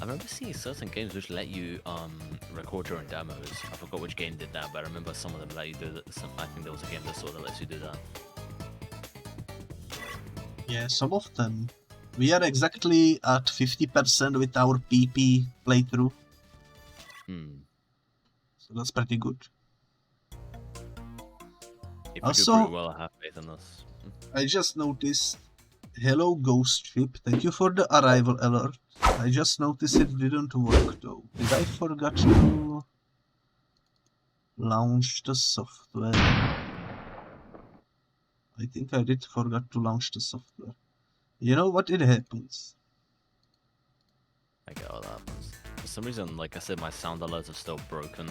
I remember seeing certain games which let you record your own demos. I forgot which game did that, but I remember some of them let you do that. I think there was a game that sort of lets you do that. Yeah, some of them. We are exactly at 50% with our PP playthrough. So that's pretty good. If also, we do pretty well, I have faith in us. I just noticed, hello Ghost Ship, thank you for the arrival alert. I just noticed it didn't work though. Did I forget to launch the software? I think I did forget to launch the software. You know what? It happens. I get all that happens. For some reason, like I said, my sound alerts are still broken.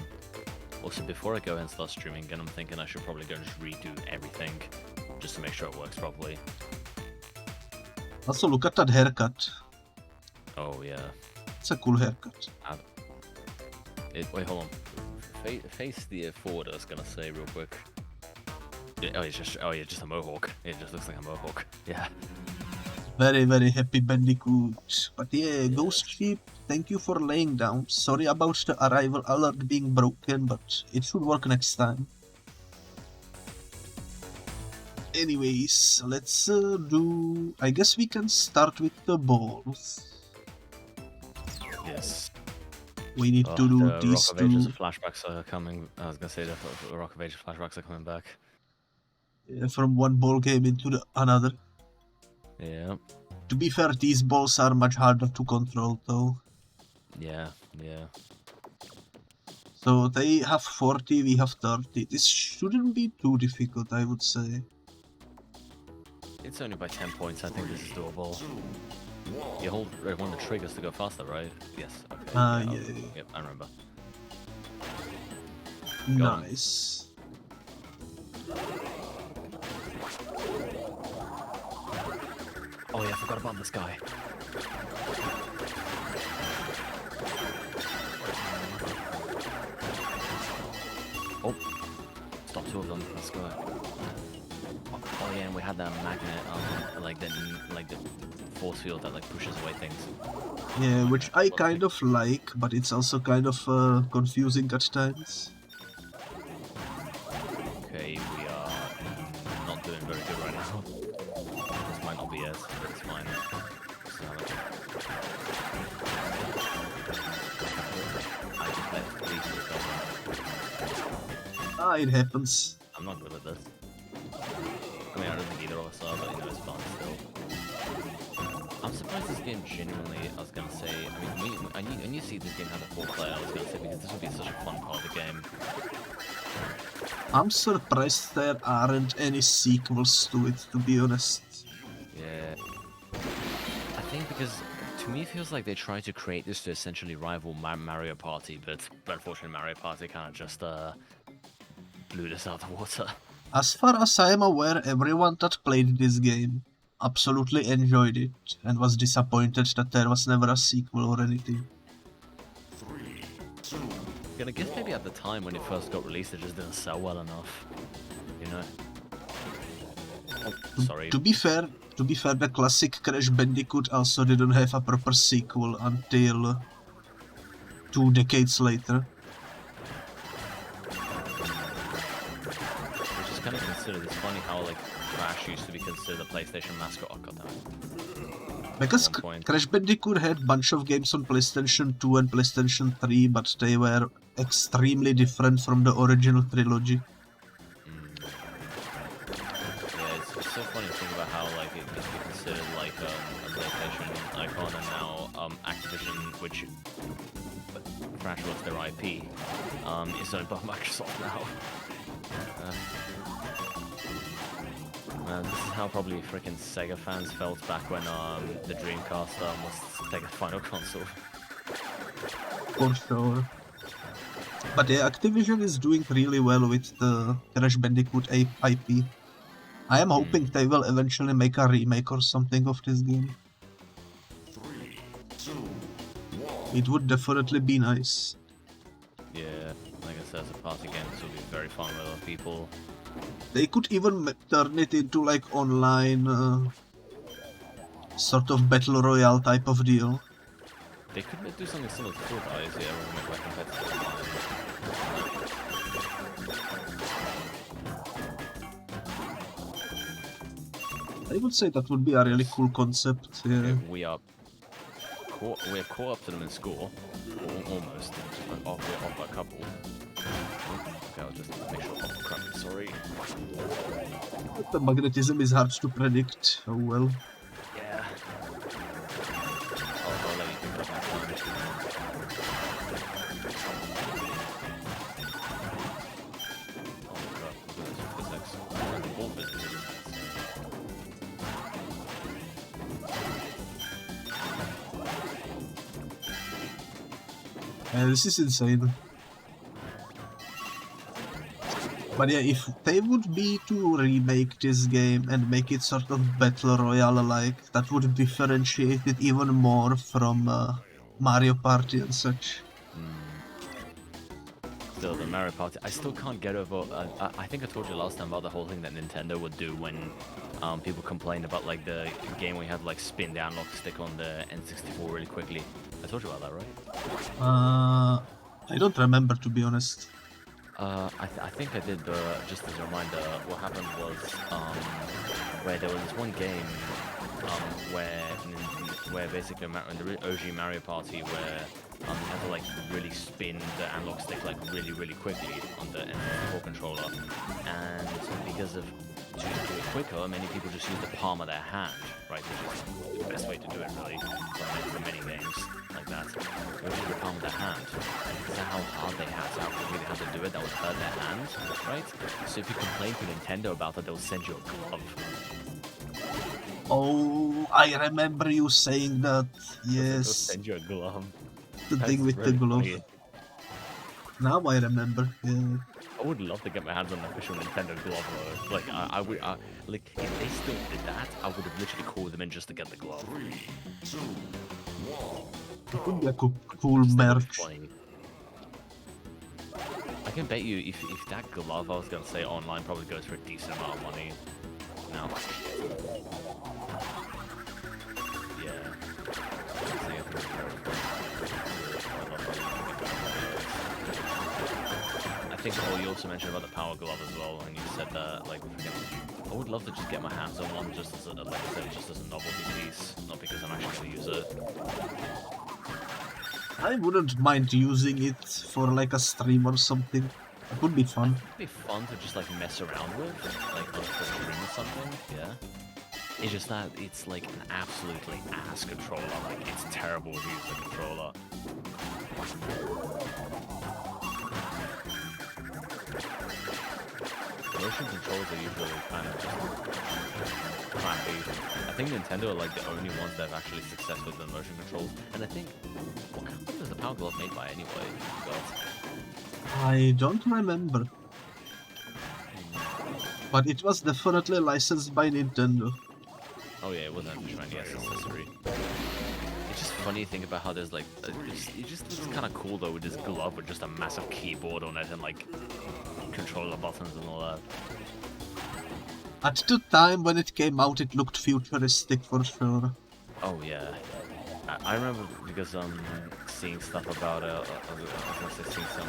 Also, before I go and start streaming again, I'm thinking I should probably go and just redo everything, just to make sure it works properly. Also, look at that haircut. Oh yeah. It's a cool haircut. Wait, hold on. Face the forward, I was gonna say real quick. Oh, yeah, just a mohawk. It just looks like a mohawk. Yeah. Very, very happy Bandicoot. But yeah, Ghost Sheep, thank you for laying down. Sorry about the arrival alert being broken, but it should work next time. Anyways, let's do... I guess we can start with the balls. Yes. We need to do these Rock of Ages two. flashbacks are coming. I was gonna say the Rock of Ages flashbacks are coming back. Yeah, from one ball game into another. Yeah. To be fair, these balls are much harder to control though. Yeah. So they have 40, we have 30. This shouldn't be too difficult, I would say. It's only by 10 points, I think this is doable. You hold one of the triggers to go faster, right? Yes. Okay. Yeah. Yep, I remember. Nice. Oh yeah, I forgot about this guy. Oh, stop two of them. Let's go. Oh yeah, and we had that magnet, like the force field that like pushes away things. Yeah, which I kind of like, but it's also kind of confusing at times. Okay, we are not doing very good right now. This might not be it, but it's fine. It happens. I'm not good at this. I mean, I don't think either of us are, but you know, it's fun still. I'm surprised this game genuinely, I was gonna say, I mean, when you see this game have a 4-player, I was gonna say, because this would be such a fun part of the game. I'm surprised there aren't any sequels to it, to be honest. Yeah. I think because, to me, it feels like they tried to create this to essentially rival Mario Party, but unfortunately Mario Party kind of just, blew this out of the water. As far as I am aware, everyone that played this game absolutely enjoyed it and was disappointed that there was never a sequel or anything. 3, 2. I guess maybe at the time when it first got released, it just didn't sell well enough, you know. Oh, sorry. To be fair, the classic Crash Bandicoot also didn't have a proper sequel until 2 decades later. Kind of considered, it's funny how like Crash used to be considered a PlayStation mascot. Oh god damn it. Because Crash Bandicoot had a bunch of games on PlayStation 2 and PlayStation 3, but they were extremely different from the original trilogy. Yeah, it's so funny to think about how like it used to be considered like a PlayStation icon, and now Activision, which Crash was their IP, is owned by Microsoft now. This is how probably freaking Sega fans felt back when the Dreamcast was Sega's final console. For sure. But yeah, Activision is doing really well with the Crash Bandicoot IP. I am hoping they will eventually make a remake or something of this game. 3, 2, 1. It would definitely be nice. Yeah, like I said, as a party game, this will be very fun with other people. They could even turn it into like online sort of battle royale type of deal. They could do something similar to Fall Guys, yeah, where we make like competitive I would say that would be a really cool concept. Yeah. okay, we are caught up to them in score, almost. Just like we're off by a couple. Okay, I'll just make sure. Oh crap! Sorry. The magnetism is hard to predict. Oh well. Yeah. I'll let you pick it up next time. Oh crap! Look at this physics. All physics. This is insane. But yeah, if they would be to remake this game and make it sort of Battle Royale-like, that would differentiate it even more from Mario Party and such. Still, the Mario Party, I still can't get over, I think I told you last time about the whole thing that Nintendo would do when people complained about like the game where you had to like spin the analog stick on the N64 really quickly. I told you about that, right? I don't remember, to be honest. I think I did, but just as a reminder, what happened was where there was this one game where basically in the OG Mario Party where you had to like really spin the analog stick like really quickly on the N64 controller, and because of to do it quicker, many people just use the palm of their hand, right, which is the best way to do it really for many games like that. They would use the palm of their hand. Because of how hard they had to, how quickly they had to do it, that would hurt their hand, right? So if you complain to Nintendo about it, they'll send you a glove. Oh, I remember you saying that. Yes. They'll send you a glove. The thing with the glove. Funny. Now I remember. Yeah. I would love to get my hands on an official Nintendo glove though. Like I would, like if they still did that, I would have literally called them in just to get the glove. 3, 2, 1. It would be a cool merch. Funny. I can bet you if that glove I was gonna say online probably goes for a decent amount of money. No. Yeah. I think you also mentioned about the power glove as well, and you said that like I would love to just get my hands on one just as a, like I said, just as a novelty piece, not because I'm actually gonna use it. I wouldn't mind using it for like a stream or something. It would be fun. It'd be fun to just like mess around with, like on a stream or something, yeah. It's just that it's like an absolutely ass controller, like it's terrible to use the controller. Motion controls are usually kind of just crappy. I think Nintendo are like the only ones that have actually success with the motion controls. And I think, what company was the Power Glove made by anyway? I don't remember. But it was definitely licensed by Nintendo. Oh yeah, it wasn't a shiny accessory. It's just funny to think about how there's like, it just looks kind of cool though with this glove with just a massive keyboard on it and like controller buttons and all that. At the time when it came out, it looked futuristic for sure. Oh yeah, I remember because seeing stuff about I was gonna say seeing some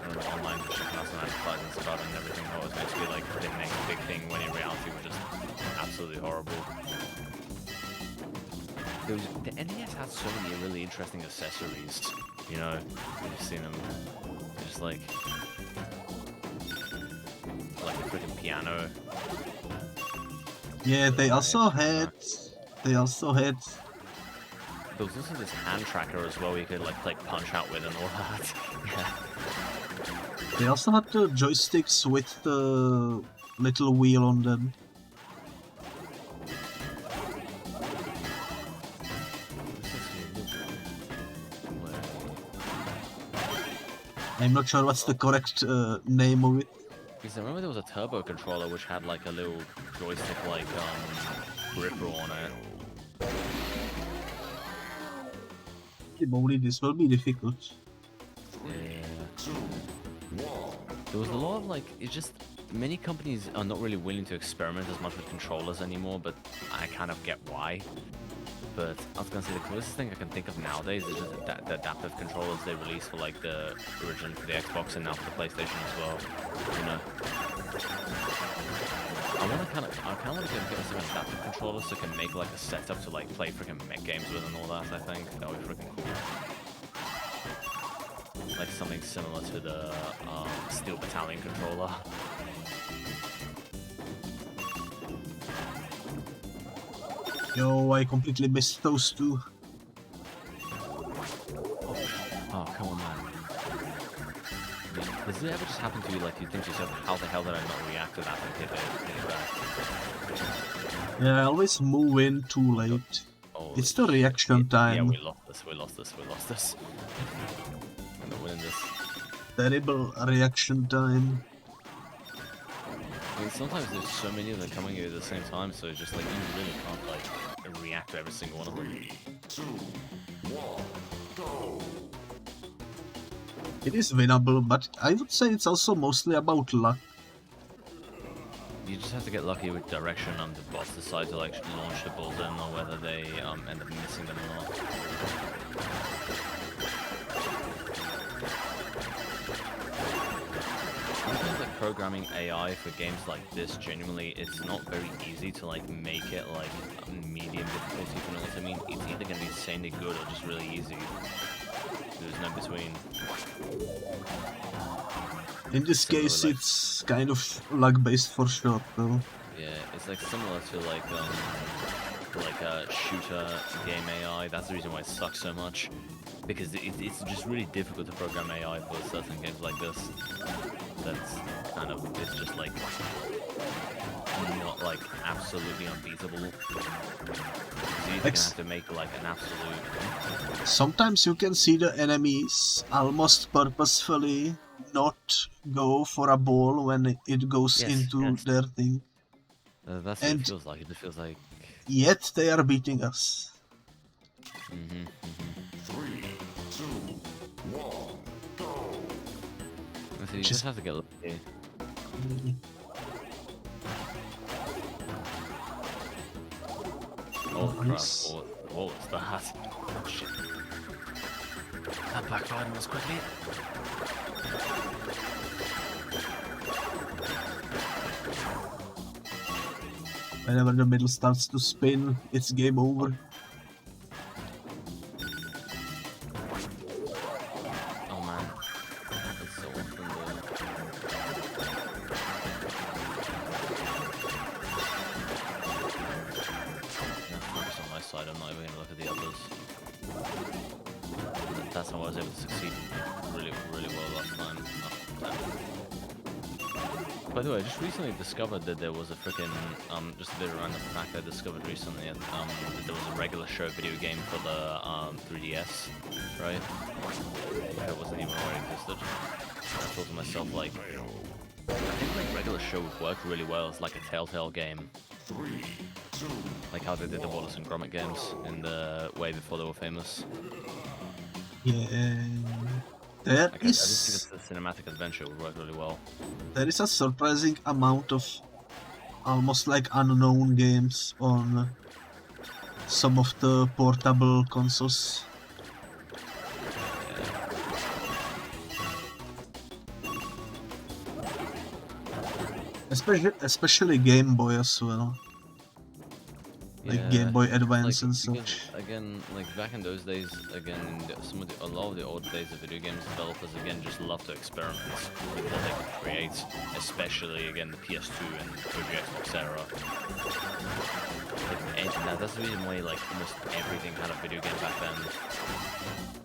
like online checking out some advertisements about it and everything. How it was meant to be like the next big thing when in reality was just absolutely horrible. The NES had so many really interesting accessories. You know, you've seen them. They're just like a freaking piano. Yeah, they also had. There was also this hand tracker as well, you could like play Punch Out with and all that. Yeah. They also had the joysticks with the little wheel on them. I'm not sure what's the correct name of it. Because I remember there was a turbo controller which had like a little joystick like gripper on it. Only this will be difficult. Yeah. There was a lot of like, it's just, many companies are not really willing to experiment as much with controllers anymore, but I kind of get why. but I was gonna say the closest thing I can think of nowadays is just the adaptive controllers they released for like the original for the Xbox and now for the PlayStation as well. You know, I kind of want to get some adaptive controllers so I can make like a setup to like play freaking mech games with and all that. I think that would be freaking cool. Like something similar to the Steel Battalion controller. Yo, I completely missed those two. Oh, come on, man. Does it ever just happen to you, like, you think to yourself, how the hell did I not react to that and hit it back? Yeah, I always move in too late. Oh, It's the reaction time. Yeah, we lost this. We're not winning this. Terrible reaction time. I mean, sometimes there's so many of them coming at you at the same time, so it's just like, you really can't, like, react to every single one of them. 3, 2, 1, go! It is winnable, but I would say it's also mostly about luck. You just have to get lucky with direction and the boss decide to like launch the balls in or whether they end up missing them or not. Sometimes like programming AI for games like this, genuinely, it's not very easy to like make it like a medium difficulty, if you know what I mean. It's either going to be insanely good or just really easy. There's no between. In this case, like, it's kind of luck-based for sure, though. Yeah, it's like similar to like a shooter game AI. That's the reason why it sucks so much, because it's just really difficult to program AI for certain games like this. That's kind of, it's just like not like absolutely unbeatable. So you're gonna have to make like an absolute. Sometimes you can see the enemies almost purposefully not go for a ball when it goes into their thing. That's what it feels like. It just feels like. Yet they are beating us. 3, 2, 1, go! So you just have to get lucky. Oh crap! Nice. What was that? Oh shit! That backfired on us quickly. Whenever the middle starts to spin, it's game over. Oh man, that's so often though. Focus on my side. I'm not even gonna look at the others. That's how I was able to succeed really well last time. By the way, I just recently discovered that there was a freaking, just a bit of a random fact I discovered recently, that there was a regular show video game for the 3DS, right? It wasn't even aware it existed. I thought to myself, like, I think like regular show would work really well as like a Telltale game. 3, 2, Like how they did the Wallace and Gromit games in the way before they were famous. Yeah. There Like, I just is think the cinematic adventure would work really well. there is a surprising amount of almost like unknown games on some of the portable consoles. Especially Game Boy as well. Like Game Boy Advance and such. Again, like back in those days, again, a lot of the old days of video games developers again just love to experiment with what they could create, especially again the PS2 and the Xbox era. Like, and that's the reason why like almost everything had a video game back then,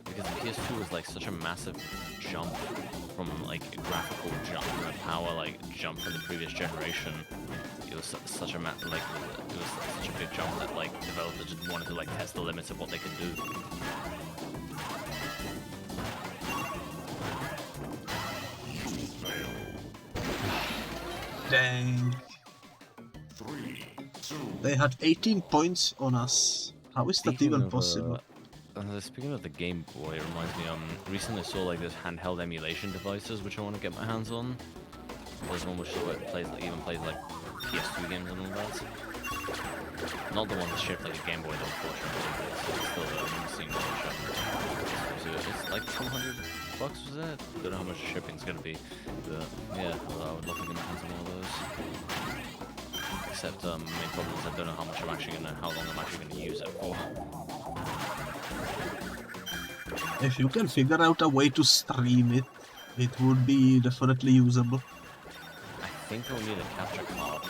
because the PS2 was like such a massive jump from like a graphical jump and a power like jump from the previous generation. It was such a it was such a big jump that like developers just wanted to like test the limits of what they could do. Dang. 3, 2, They had 18 points on us. How is that even possible? Speaking of the Game Boy, it reminds me, recently I saw like this handheld emulation devices which I want to get my hands on. There's one which even plays like PS2 games and all that. Not the one that's shaped like a Game Boy, though, unfortunately. It's still a single shop. It's like $200, was it? Don't know how much shipping's gonna be, but yeah, I would love to get my hands on one of those. Except main problem is I don't know how much how long I'm actually gonna use it for. If you can figure out a way to stream it, it would be definitely usable. I think I'll need a capture card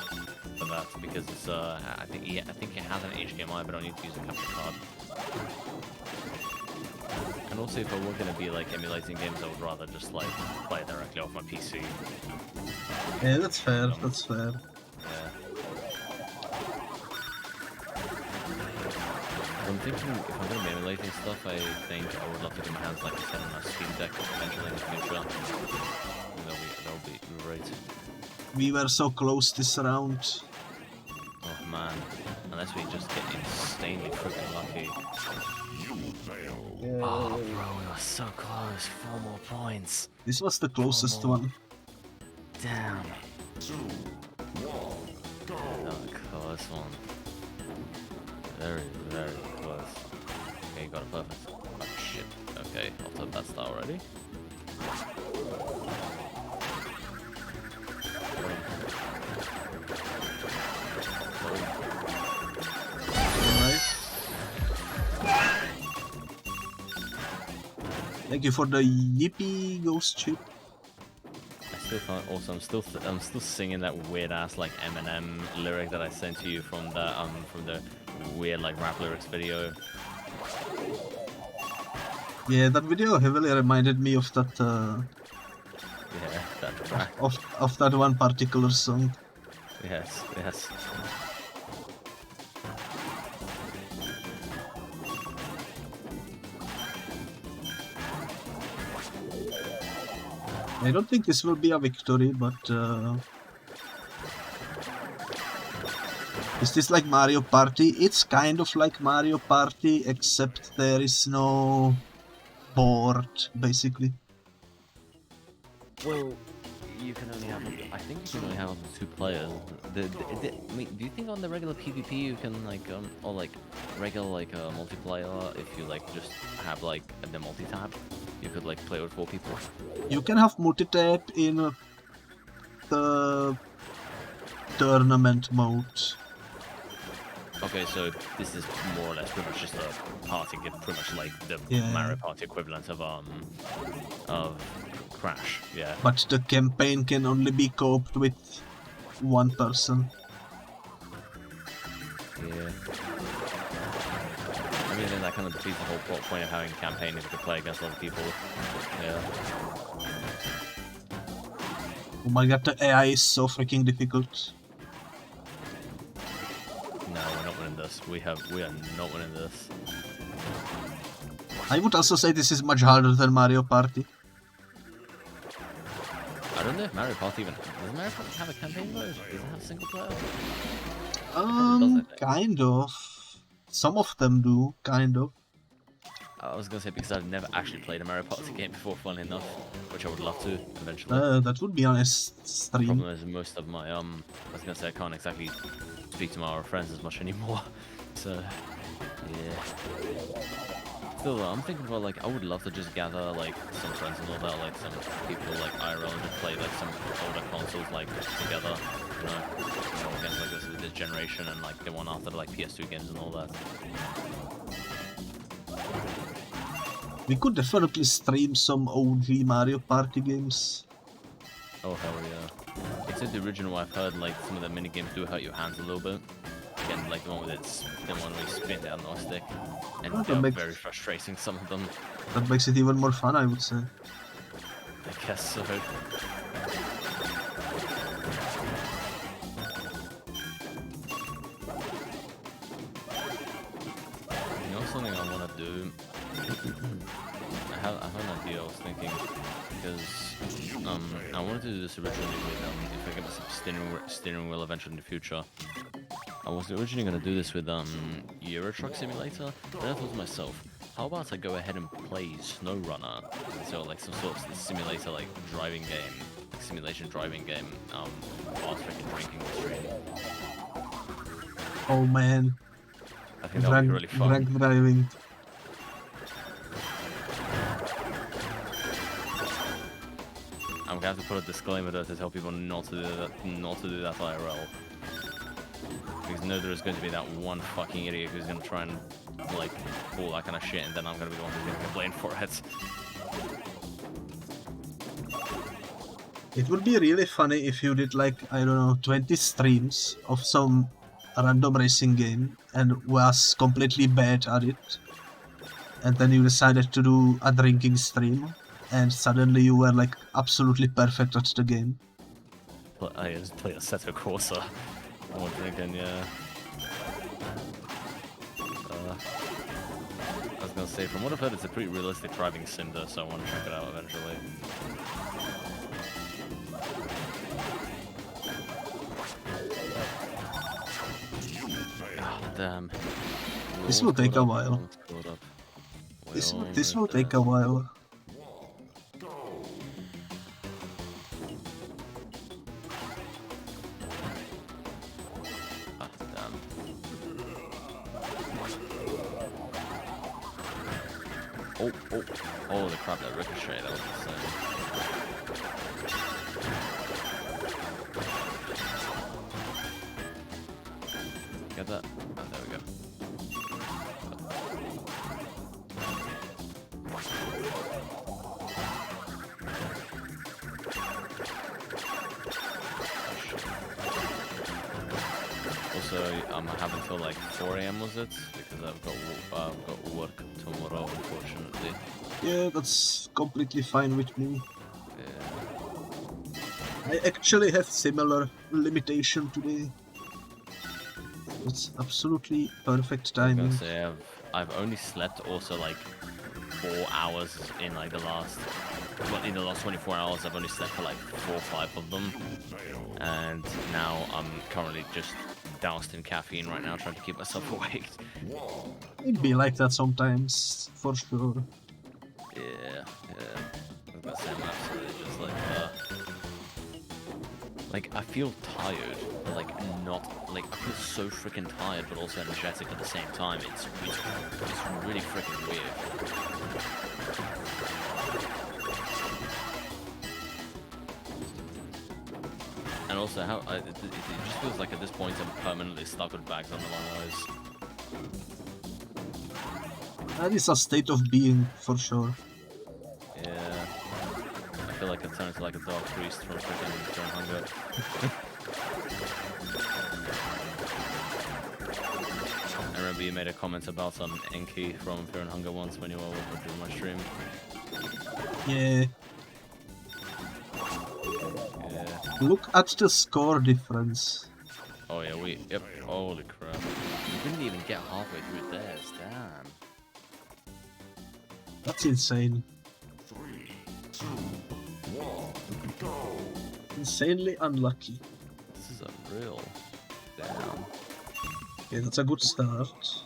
for that because it's I think it has an HDMI, but I need to use a capture card. And also, if I were gonna be like emulating games, I would rather just like play it directly off my PC. Yeah, that's fair. That's fair. Yeah. I'm thinking if I'm gonna be emulating stuff, I think I would love to get my hands like I said on a Steam Deck eventually in the future. That'll be great. We were so close this round. Oh man, unless we just get insanely freaking lucky. You fail. Oh bro, we were so close. 4 more points. This was the closest one. Damn. 2, 1, go. Oh, close one. Very, very close. Okay, you got it perfect. Oh shit. Okay, off to a bad start already. Thank you for the Yippee Ghost chip. I still can't. Also, I'm still singing that weird ass like Eminem lyric that I sent to you from the weird like rap lyrics video. Yeah, that video heavily reminded me of that Yeah, that track. of that one particular song. Yes, yes. I don't think this will be a victory, but is this like Mario Party? It's kind of like Mario Party, except there is no board, basically. Well, you can only have. I think you can only have up to 2 players. I mean, do you think on the regular PvP you can like or like regular like multiplayer if you like just have like the multi-tab, you could like play with 4 people? You can have multi-tap in the tournament mode. Okay, so this is more or less pretty much just a party game, pretty much like the Yeah. Mario Party equivalent of Crash. Yeah. But the campaign can only be coped with 1 person. Yeah. I mean, then that kind of defeats the whole plot point of having a campaign if you could play against other people. Yeah. Oh my god, the AI is so freaking difficult. No, we're not winning this. We are not winning this. I would also say this is much harder than Mario Party. I don't know if Mario Party even does Mario Party have a campaign mode? Does it have single player? Kind of. Some of them do, kind of. I was gonna say because I've never actually played a Mario Party game before, fun enough, which I would love to eventually. That would be on a stream. Problem is most of my I was gonna say I can't exactly speak to my friends as much anymore. So yeah. Still though, I'm thinking about like I would love to just gather like some friends and all that, like some people like IRL and just play like some older consoles like together, you know games like this generation and like the one after like PS2 games and all that. We could definitely stream some OG Mario Party games. Oh hell yeah. Except the original I've heard like some of the mini games do hurt your hands a little bit. Again, like the one with the one where you spin down the stick. And they're very frustrating, some of them. That makes it even more fun, I would say. I guess so. You know something I want to do? I have an idea I was thinking, because I wanted to do this originally with if I get some steering wheel eventually in the future. I was originally going to do this with Euro Truck Simulator, but then I thought to myself, how about I go ahead and play SnowRunner? So like some sort of simulator like driving game, like simulation driving game, whilst freaking drinking the stream. Oh man, I think that would be really fun. drunk driving. I'm gonna have to put a disclaimer there to tell people not to do that IRL. Because I know there's going to be that one fucking idiot who's gonna try and like pull that kind of shit, and then I'm gonna be the one who's gonna get blamed for it. It would be really funny if you did like, I don't know, 20 streams of some random racing game and was completely bad at it. And then you decided to do a drinking stream and suddenly you were like absolutely perfect at the game. But I just play a Seto Corsa while drinking, yeah. I was gonna say, from what I've heard, it's a pretty realistic driving sim though, so I want to check it out eventually. God damn. This will take a while. This will take a while. Ah, damn. Oh, the crap, that ricochet, that was insane. Get that? Oh, there we go. Also, I have until like 4 AM was it? Because I've got work tomorrow, unfortunately. Yeah, that's completely fine with me. Yeah. I actually have similar limitation today. It's absolutely perfect I'm timing. gonna say I've only slept also like 4 hours in like the last, well, in the last 24 hours I've only slept for like 4 or 5 of them, and now I'm currently just doused in caffeine right now, trying to keep myself awake. It'd be like that sometimes, for sure. Yeah. I was gonna say I'm absolutely just like I feel tired, but like not like I feel so freaking tired, but also energetic at the same time. It's really freaking weird. And also, how it just feels like at this point I'm permanently stuck with bags under my eyes. That is a state of being, for sure. Yeah. I feel like I've turned into like a dark priest from freaking Fear and Hunger. I remember you made a comment about some Enki from Fear and Hunger once when you were doing my stream. Yeah. Yeah. Look at the score difference. Oh yeah, yep, holy crap. We didn't even get halfway through theirs, damn. That's insane. 3, 2, 1, go! Insanely unlucky. This is unreal. Damn. Okay, that's a good start.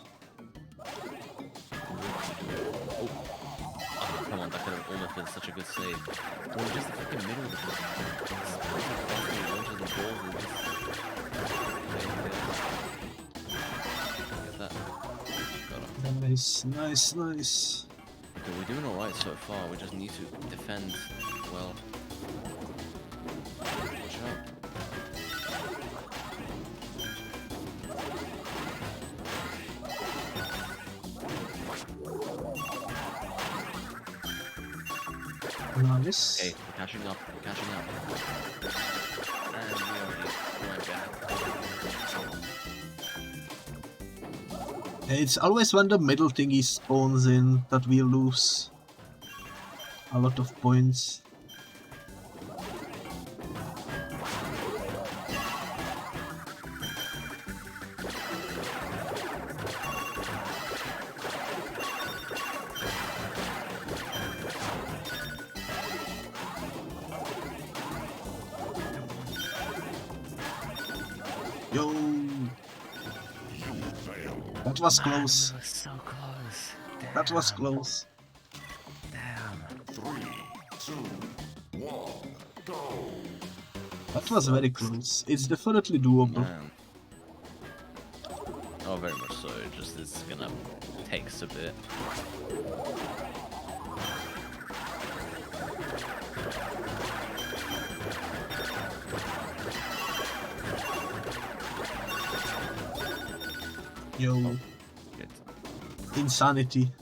Oh, come on, that could have almost been such a good save. Well, just the fucking middle of the Get that. Got him. Nice. Okay, we're doing alright so far, we just need to defend well. Watch out. Nice. Okay, we're catching up. And we already went back. It's always when the middle thingy spawns in that we lose a lot of points. Yo! That was close. So close. Damn. That was close. Damn. 3, 2, 1, go! That was very close. It's definitely doable. Man. very much so. It just it's gonna takes a bit. Yo, Good. insanity.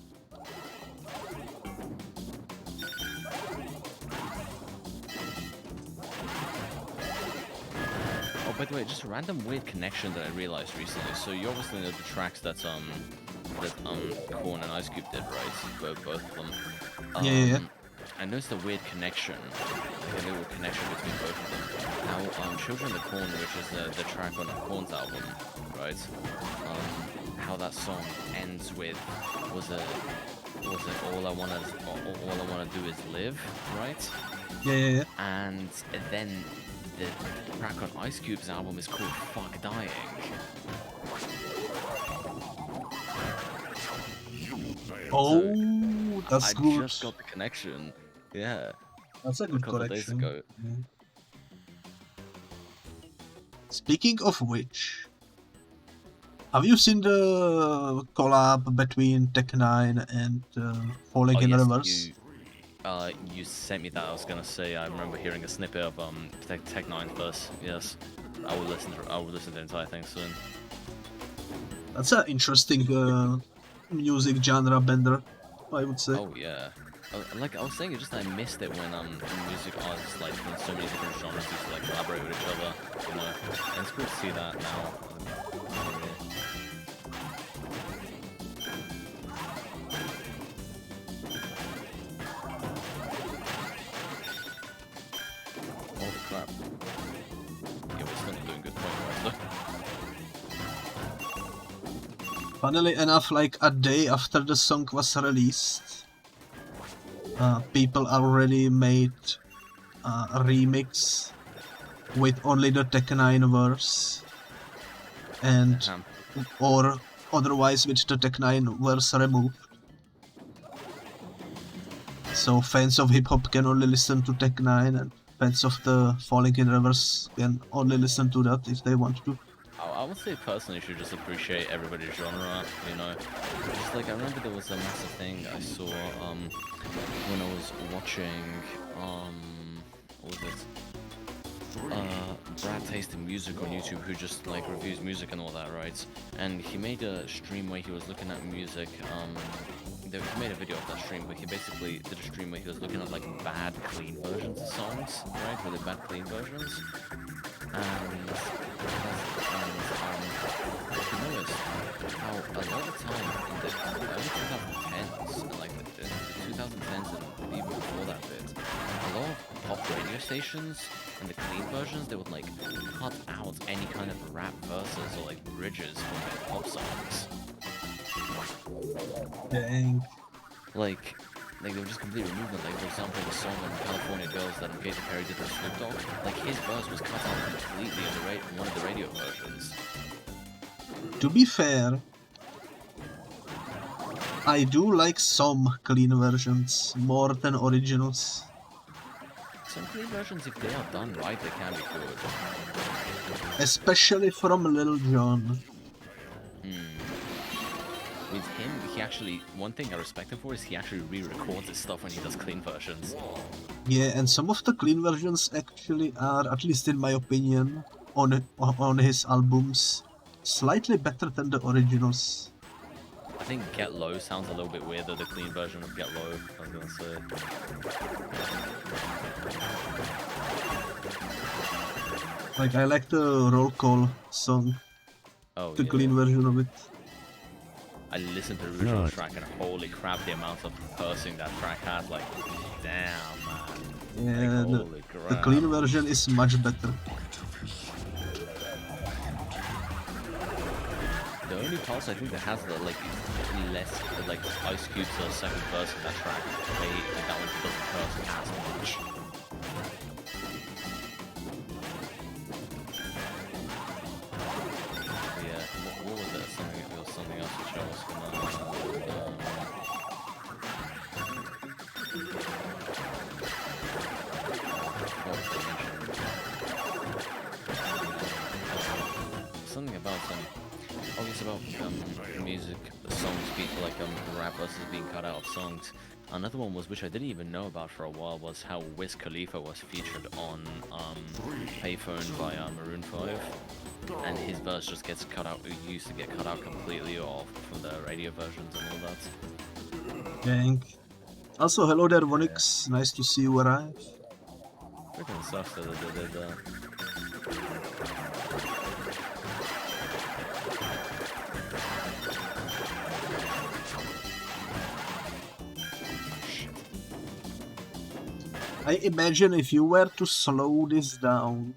Oh, by the way, just a random weird connection that I realized recently. So you obviously know the tracks that Corn and Ice Cube did, right? Both of them. Yeah. I noticed a weird connection, like a little connection between both of them. Now, Children of the Corn, which is the track on Corn's album, right? How that song ends with was it all I wanna do is live, right? Yeah. And then the track on Ice Cube's album is called Fuck Dying. Oh, that's I good. just got the connection. Yeah. That's a good couple of days correction. ago. Yeah. Speaking of which, have you seen the collab between Tech9 and Falling in Reverse? You sent me that. I was gonna say I remember hearing a snippet of Tech9 first. Yes, I will listen to the entire thing soon. That's an interesting music genre bender, I would say. Oh yeah. Like I was saying, it's just I missed it when music artists like from so many different genres used to like collaborate with each other, you know. And it's cool to see that now. Holy crap. Yeah, we're still not doing good point though. Funnily enough, like a day after the song was released, people already made a remix with only the Tech9 verse, and or otherwise with the Tech9 verse removed. So fans of hip hop can only listen to Tech9, and fans of the Falling in Reverse can only listen to that if they want to. I would say personally you should just appreciate everybody's genre, you know. Just like I remember there was a massive thing I saw when I was watching what was it? Brad Tasting Music on YouTube, who just like reviews music and all that, right? And he made a stream where he was looking at music. He made a video of that stream, but he basically did a stream where he was looking at like bad clean versions of songs, right? Really bad clean versions. And you notice how a lot of the time in the early 2010s, and like the 2010s and even before that bit, a lot of pop radio stations and the clean versions, they would like cut out any kind of rap verses or like bridges from like pop songs. Dang. Like they would just completely remove them. Like for example, the song on California Girls that Katy Perry did with Snoop Dogg, like his verse was cut out completely in one of the radio versions. To be fair, I do like some clean versions more than originals. Some clean versions, if they are done right, they can be good. Especially from Lil Jon. With him, he actually, one thing I respect him for is he actually re-records his stuff when he does clean versions. Yeah, and some of the clean versions actually are, at least in my opinion, on his albums, slightly better than the originals. I think Get Low sounds a little bit weirder, the clean version of Get Low, I was gonna say. Like, I like the Roll Call song, Oh, the yeah. clean version of it. I listened to the original track and holy crap, the amount of cursing that track has, like, damn, man. Yeah, Like, holy the crap. clean version is much better. The only parts I think that has the, like, less, like, Ice Cube's second verse in that track, that one doesn't curse as much. Yeah, what was it? There was something else which I was gonna... something about obvious about music, songs being like rap versus being cut out of songs. Another one was, which I didn't even know about for a while, was how Wiz Khalifa was featured on Payphone by Maroon 5, and his verse just gets cut out. It used to get cut out completely off from the radio versions and all that. Dang. Also, hello there, Vonix. Nice to see you arrive. Freaking sucks that they did that. I imagine if you were to slow this down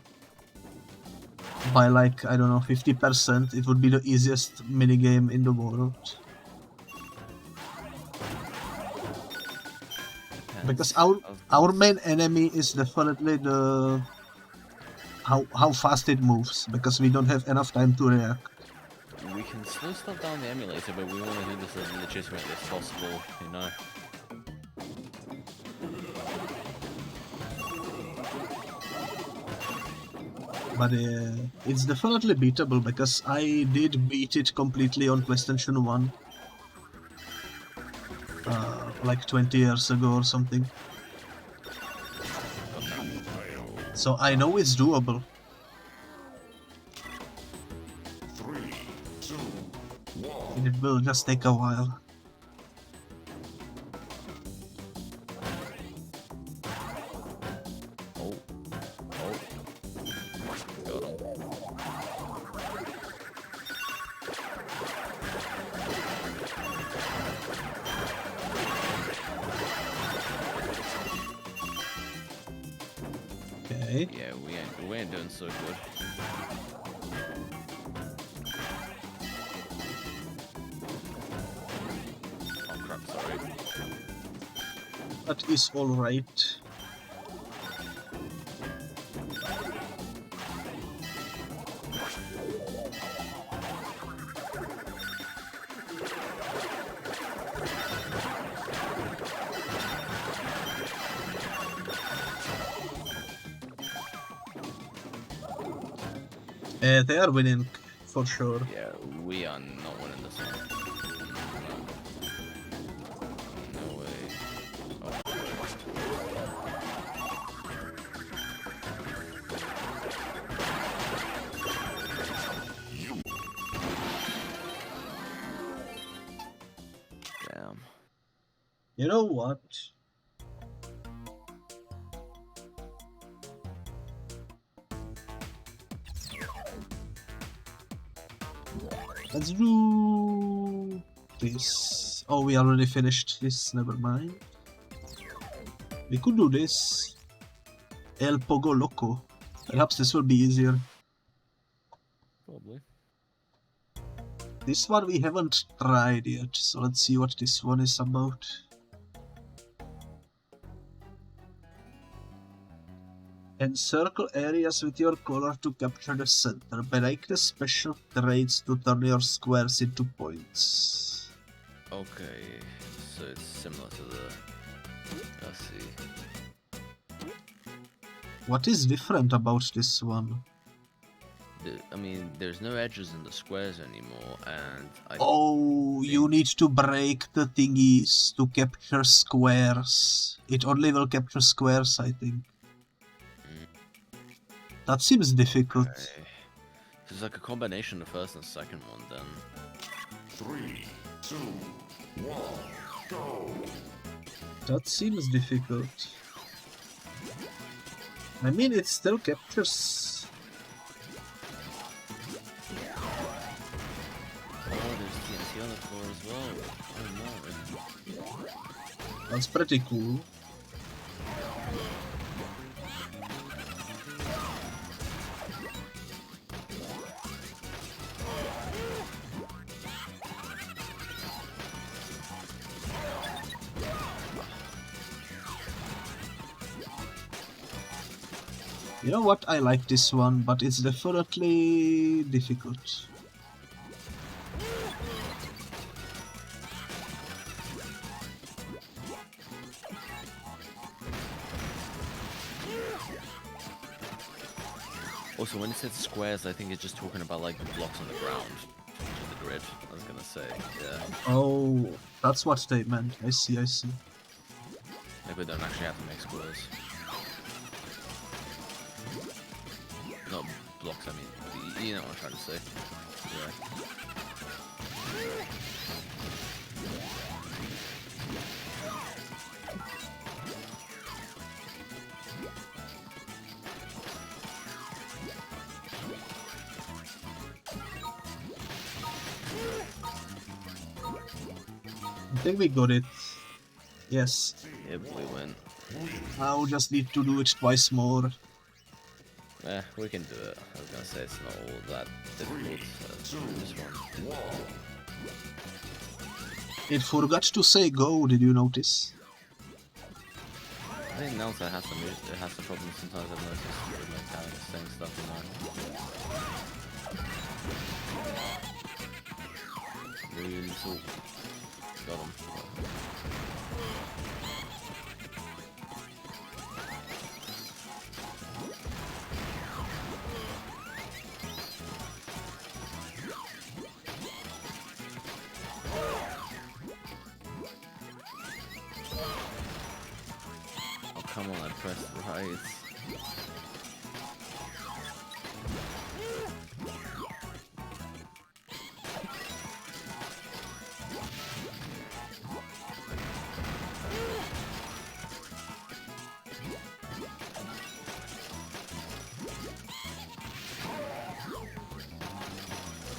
by like, I don't know, 50%, it would be the easiest minigame in the world. Because our main enemy is definitely the how fast it moves, because we don't have enough time to react. We can slow stuff down the emulator, but we want to do this as legitimately as possible, you know. But it's definitely beatable, because I did beat it completely on PlayStation 1. Like 20 years ago or something. So I know it's doable. 3, 2, 1. And it will just take a while. Oh. Got him. Okay. Yeah, we ain't doing so good. Oh crap, sorry. That is alright. They are winning, for sure. Yeah, we are not winning this one. No way. Damn. You know what? Let's do this. Oh, we already finished this, never mind. We could do this. El Pogo Loco. Perhaps this will be easier. Probably. This one we haven't tried yet, so let's see what this one is about. Encircle areas with your color to capture the center. Break the special traits to turn your squares into points. Okay, so it's similar to the... Let's see. What is different about this one? I mean, there's no edges in the squares anymore, and Oh, you need to break the thingies to capture squares. It only will capture squares, I think. That seems difficult. Okay. So it's like a combination of the first and second one, then. 3, 2, 1, go! That seems difficult. I mean, it still captures. Oh, there's TNT on the floor as well. Oh no. That's pretty cool. You know what? I like this one, but it's definitely difficult. Also, when it says squares, I think it's just talking about like the blocks on the ground, which is the grid, I was gonna say, yeah. Oh, that's what they meant. I see, I see. Like we don't actually have to make squares. Not blocks, I mean, you know what I'm trying to say. Yeah. I think we got it. Yes. Yep, we win. Now just need to do it twice more. Yeah, we can do it. I was gonna say it's not all that difficult. This one. It forgot to say go, did you notice? I think Nelson has some problems sometimes. I've noticed with like having saying stuff in there. Really so got him. Oh come on, I pressed right.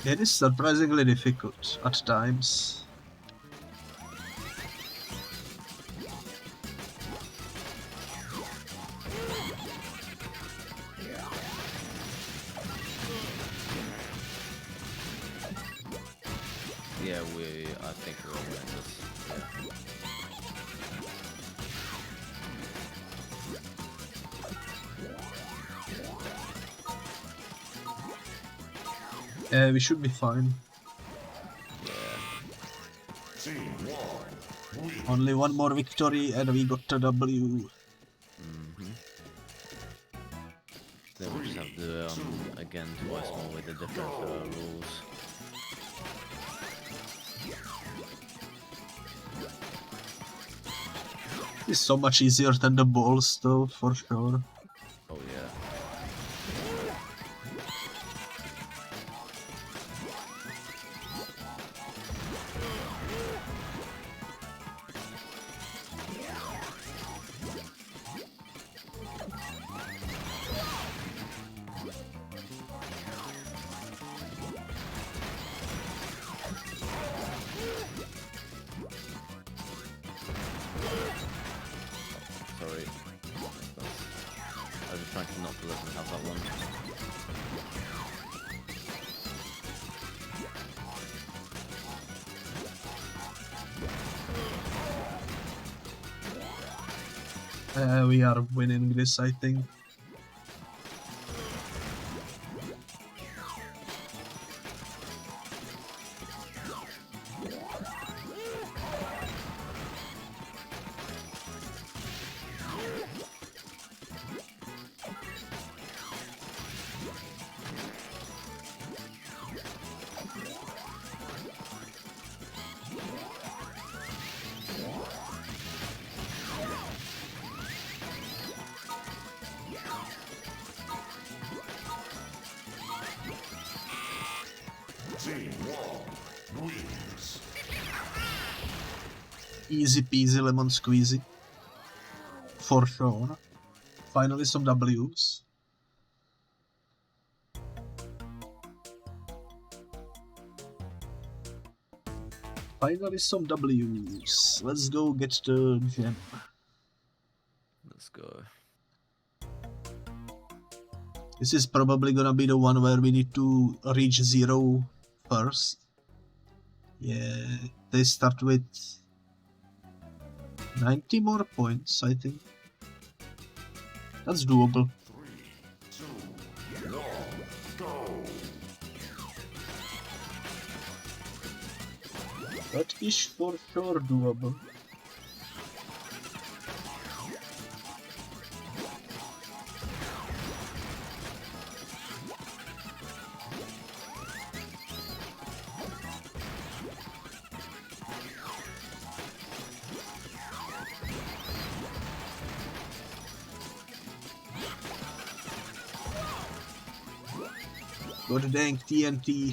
It is surprisingly difficult at times. Yeah, I think we're all winning this. We should be fine. Team 1 win. Only one more victory and we got a W. Then we just have to again twice more with the different rules. It's so much easier than the balls though, for sure. Oh yeah. Sorry. I was trying to not to let them have that one. We are winning this, I think. Team 1 wins. Easy peasy lemon squeezy. For sure. Finally some W's. Finally some W's. Let's go get the gem. Let's go. This is probably gonna be the one where we need to reach 0 first. Yeah, they start with 90 more points, I think. That's doable. 3, 2, 1, go. That is for sure doable. God dang TNT.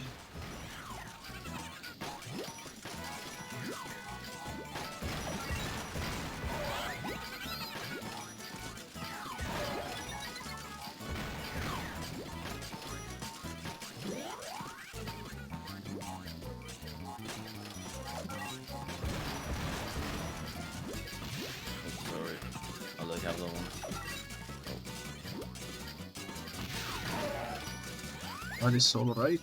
Sorry. I look have that one. That is alright.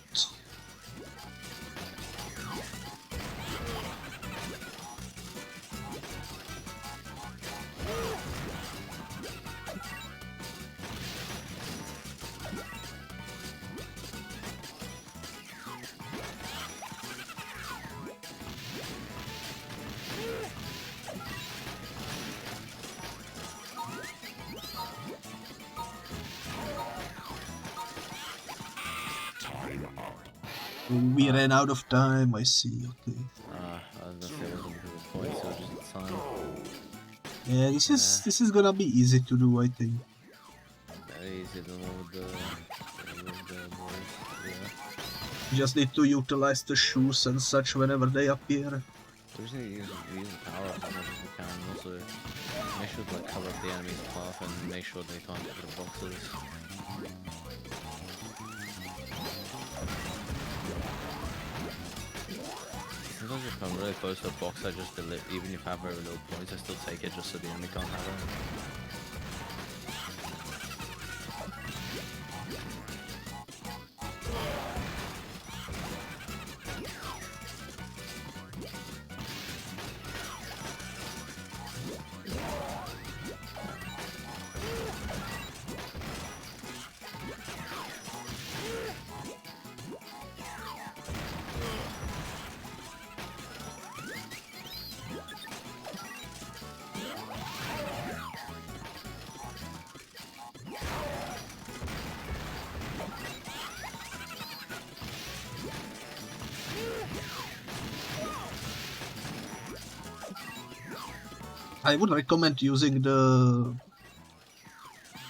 We ran out of time, I see, okay. I was gonna say it wasn't because of points, it was just the time. Yeah, this is gonna be easy to do, I think. Very easy to know with the boys. Yeah. You just need to utilize the shoes and such whenever they appear. We just need to use the power up as much as we can, and also make sure to like cover up the enemy's path and make sure they can't get to the boxes. Sometimes if I'm really close to a box, I just delete, even if I have very little points, I still take it just so the enemy can't have it. I would recommend using the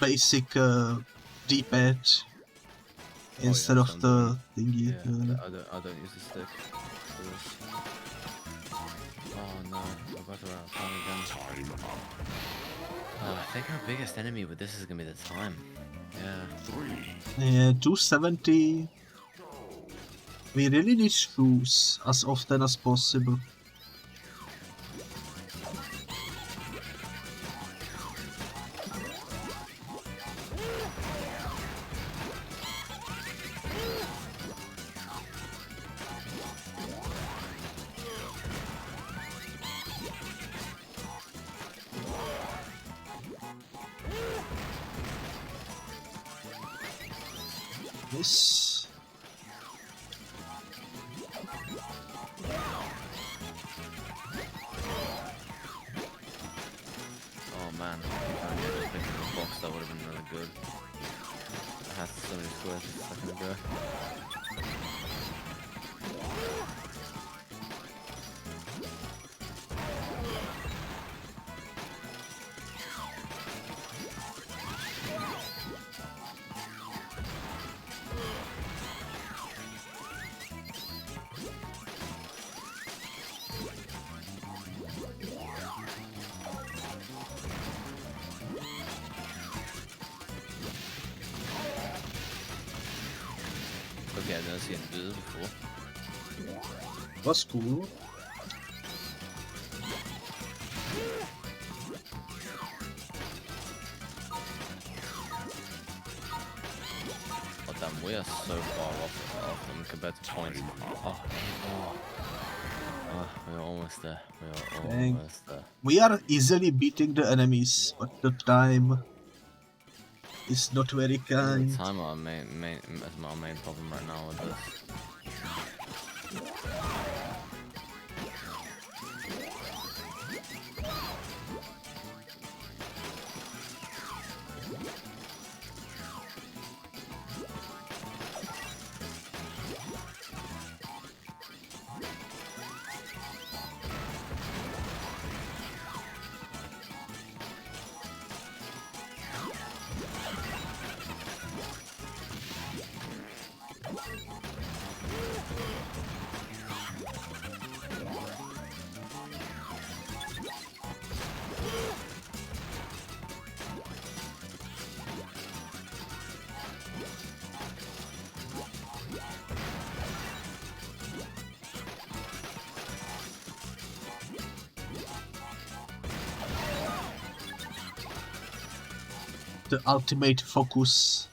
basic D-pad instead of the thingy. Yeah, I don't use the stick for this. Oh no, we're about to run out of time again. I think our biggest enemy with this is gonna be the time. Yeah. Yeah, 270. We really need shoes as often as possible. This. Oh man, if I could just pick up the box, that would have been really good. I had so many squares just a second ago. Okay, I've never seen do this before. Was cool. Oh damn, we are so far off them compared to points. We're almost there. We are Dang. almost there. We are easily beating the enemies, but the time is not very kind. Time is our main problem right now with this. The ultimate focus.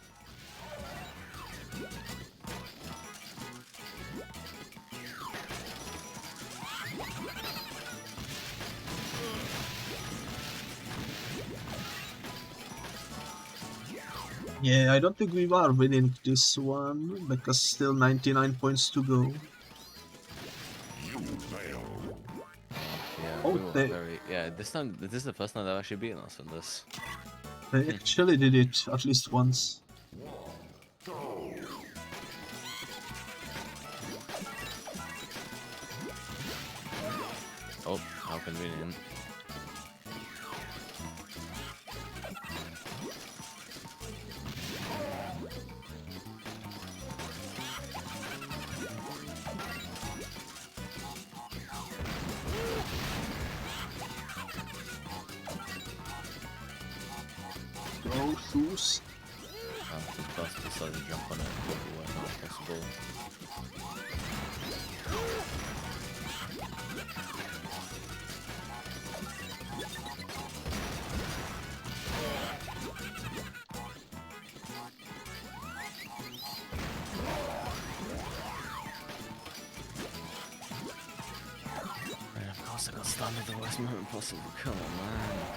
Yeah, I don't think we are winning this one because still 99 points to go. You fail. Yeah, Oh, we were they- very... Yeah, this is the first time they've actually beaten us in this. They actually did it at least once. Go. Oh, how convenient. Go shoes. The bus decided to jump on it. Why not possible? And of course I got stunned at the worst moment possible. Come on, man.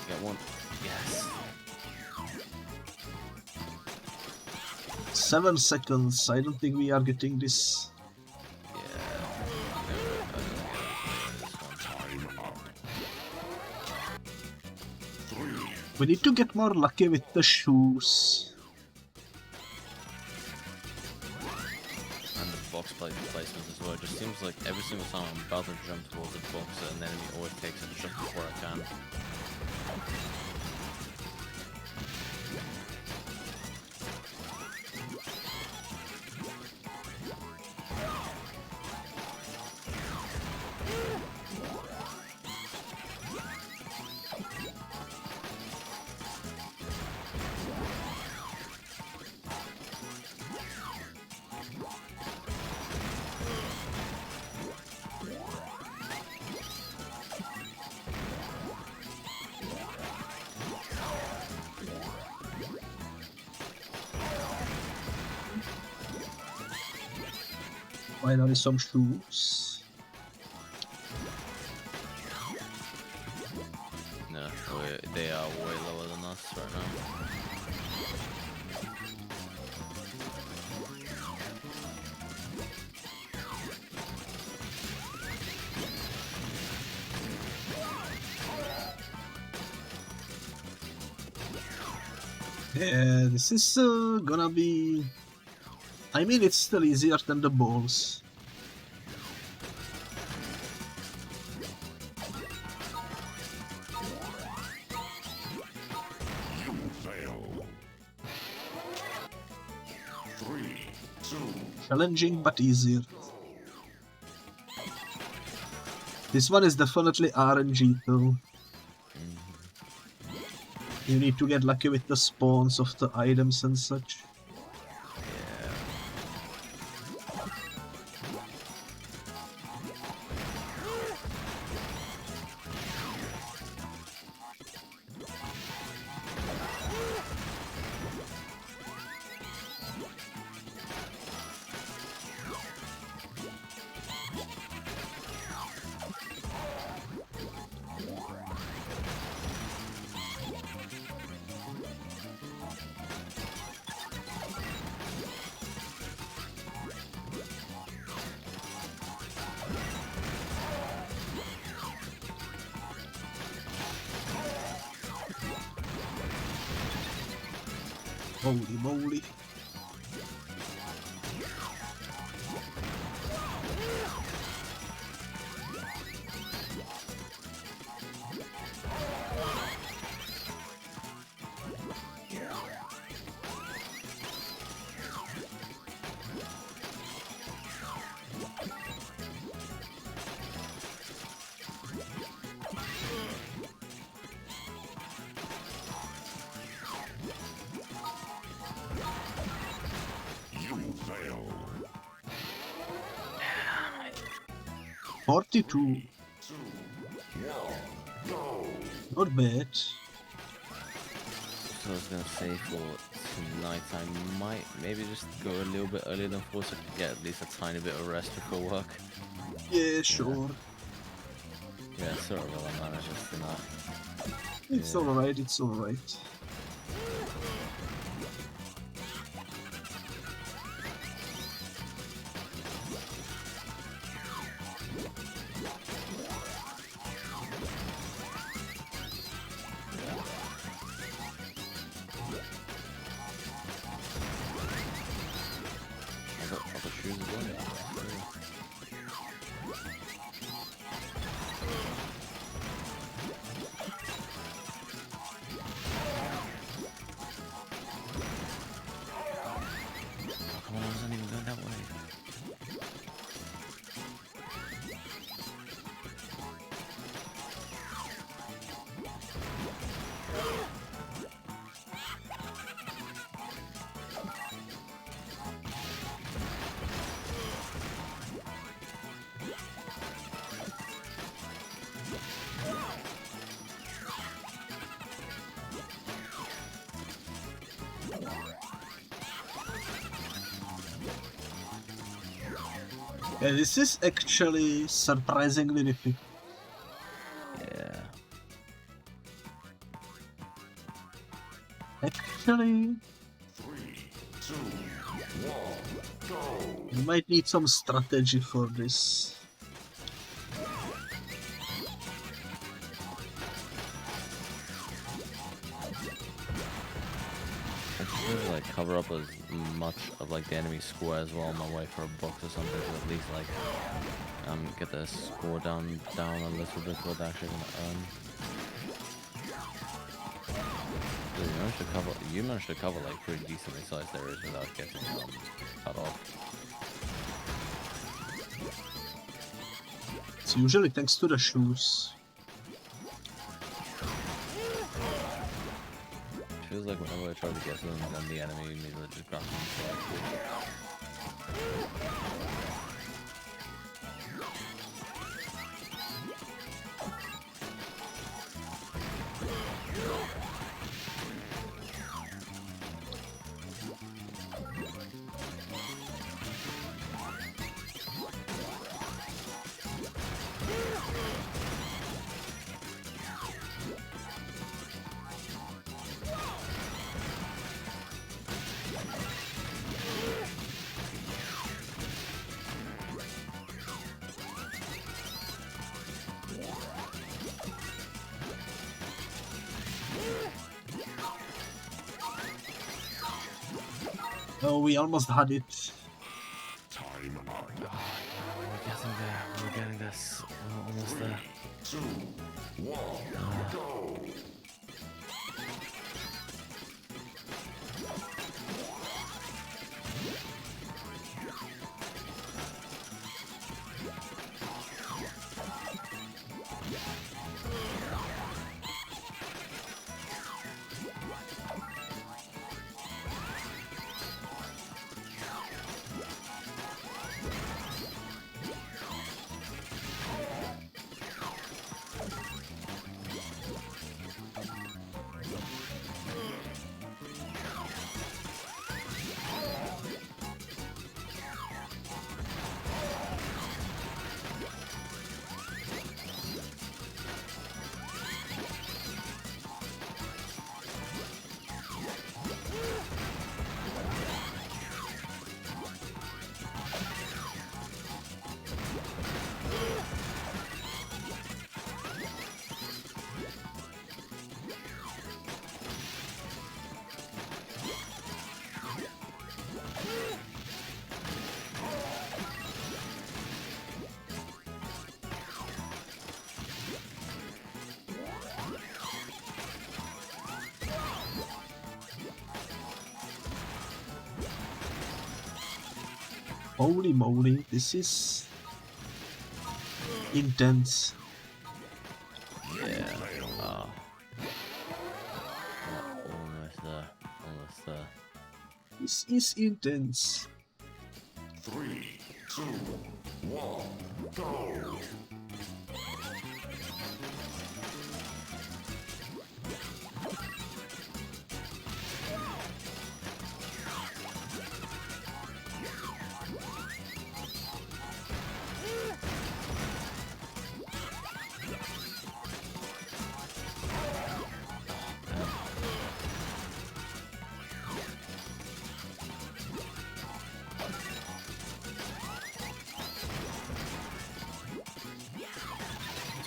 Get one. Yes. 7 seconds. I don't think we are getting this. Yeah. I don't get this one. Time up. 3. We need to get more lucky with the shoes. And the box placement as well. It just seems like every single time I'm about to jump towards the box, an enemy always takes it just before I can. Finally some shoes. No, they are way lower than us right now. Yeah, this is gonna be... I mean, it's still easier than the balls. You fail. 3, 2, Challenging but easier. This one is definitely RNG though. You need to get lucky with the spawns of the items and such. Yeah. Holy moly. 42. Not bad. So I was gonna say for tonight I might maybe just go a little bit earlier than 4 so I can get at least a tiny bit of rest before work. Yeah, sure. Yeah, sorry about that, man. I just not. It's alright, it's alright. Other shoes as well. Come on, I wasn't even going that way. Yeah, this is actually surprisingly difficult. Yeah. Actually, 3, 2, 1, go! you might need some strategy for this. I should like cover up as much of like the enemy score as well on my way for a box or something to at least like get the score down a little bit what they're actually gonna earn. You managed to cover like pretty decently sized areas without getting cut off. It's usually thanks to the shoes. Feels like whenever I try to get to them, then the enemy immediately just grabs them. Oh, we almost had it. Time up. We're getting there. We're getting this. We're almost 3, there. 2, 1, go! Holy moly, this is intense. Yeah. Almost there. Almost there. This is intense. 3, 2, 1, go!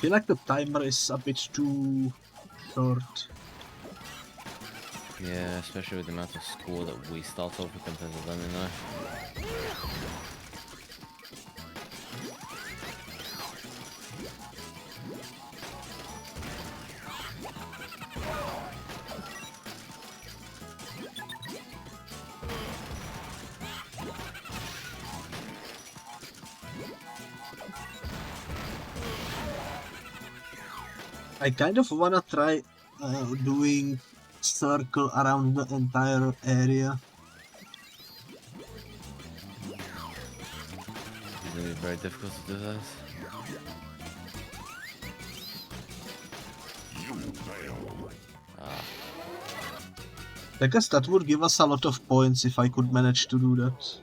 I feel like the timer is a bit too short. Yeah, especially with the amount of score that we start off with compared to them, you know. I kind of wanna try doing circle around the entire area. It's gonna be very difficult to do this. You fail. I guess that would give us a lot of points if I could manage to do that.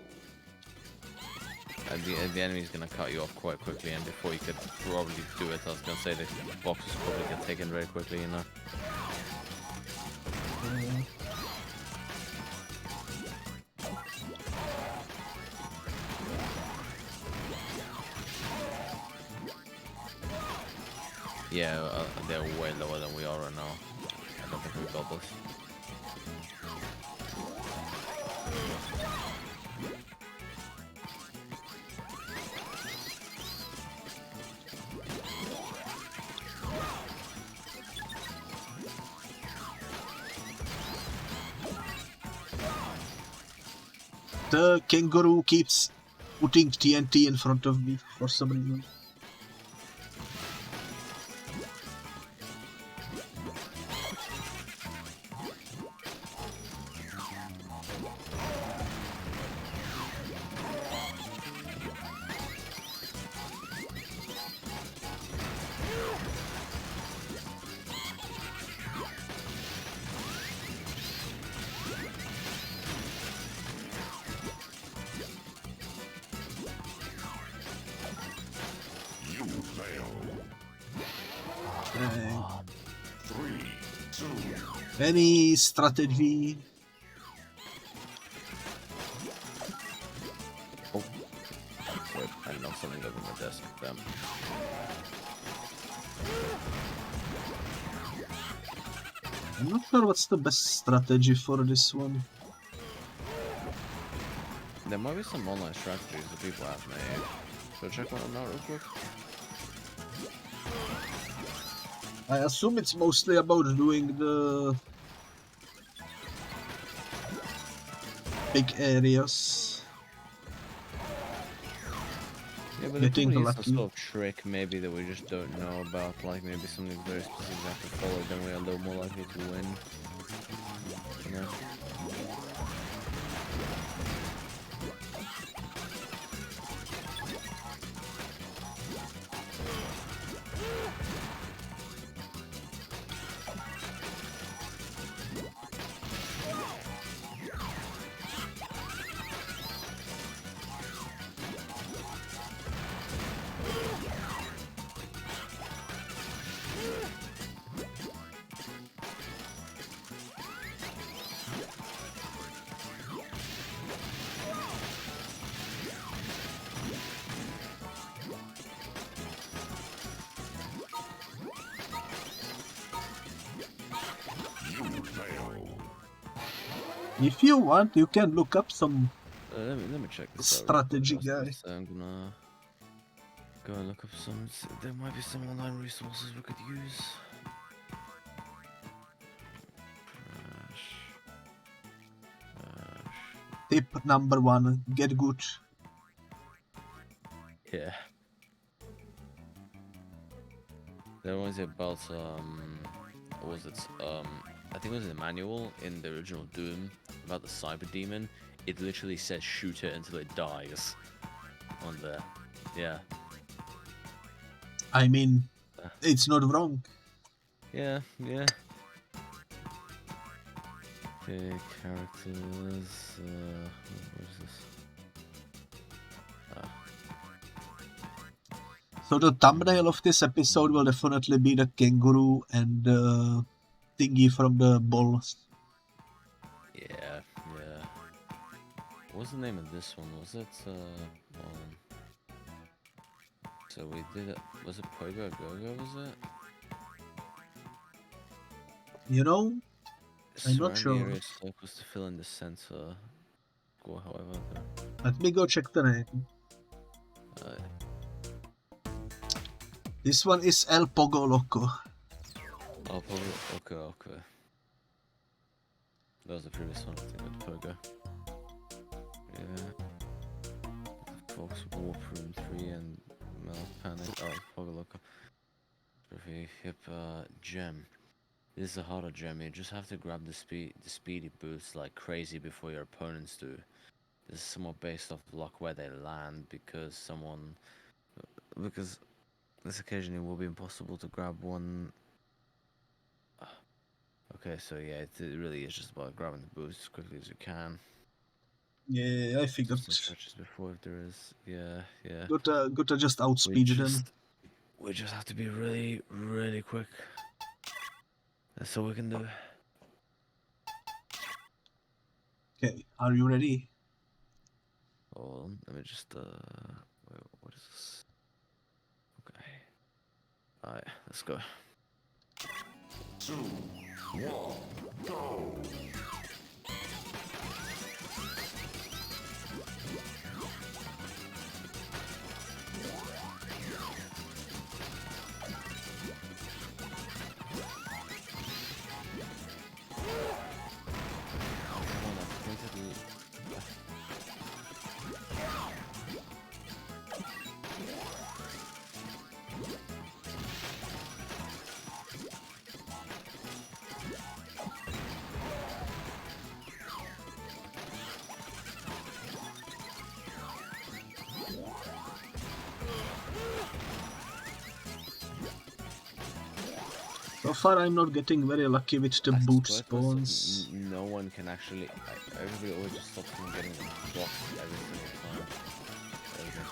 The enemy's gonna cut you off quite quickly, and before you could probably do it, I was gonna say the boxes probably get taken very quickly, you know. Yeah, they're way lower than we are right now. I don't think we got this. The kangaroo keeps putting TNT in front of me for some reason. You fail. Uh, 3, 2, any strategy? Oh. Wait, I know something over my desk. Damn. I'm not sure what's the best strategy for this one. There might be some online strategies that people have made. So check one of them out real quick. I assume it's mostly about doing the big areas. Yeah, but there Getting probably is some lucky. sort of trick maybe that we just don't know about, like maybe something very specific we have to follow, then we're a little more likely to win. You know? you fail. If you want, you can look up some Let me check this strategy out. Real quick. guy. So I'm gonna go and look up some. There might be some online resources we could use. Tip number 1, get good. Yeah. There was about what was it? I think it was a manual in the original Doom about the cyber demon. It literally says shoot it until it dies. on there. Yeah. I mean, it's not wrong. Yeah, yeah. Okay, characters. What is this? So the thumbnail of this episode will definitely be the kangaroo and the thingy from the balls. Yeah, yeah. What's the name of this one? Was it, so we did it, was it Pogo Go-Go, was it? You know, I'm not Surround sure. the area of circles to fill in the center. Or however. Let me go check the name. This one is El Pogo Loco. Oh, Pogo, okay, okay. That was the previous one, I think, with Pogo. Yeah. Fox Warp Room 3 and Mel Panic. Oh, Pogo Loco. Trophy Hip Gem. This is a harder gem. You just have to grab the speedy boosts like crazy before your opponents do. This is somewhat based off luck where they land because this occasionally will be impossible to grab one. Okay, so yeah, it really is just about grabbing the boost as quickly as you can. Yeah, I figured. Such as before, if there is, yeah. Good to just outspeed them. We just have to be really, really quick. That's all we can do. Okay, are you ready? Hold on, let me just wait, what is this? Okay. Alright, let's go. 2, 1, go! So far, I'm not getting very lucky with the boot spawns. No one can actually. Everybody always just stops from getting the blocks every single time. There we go.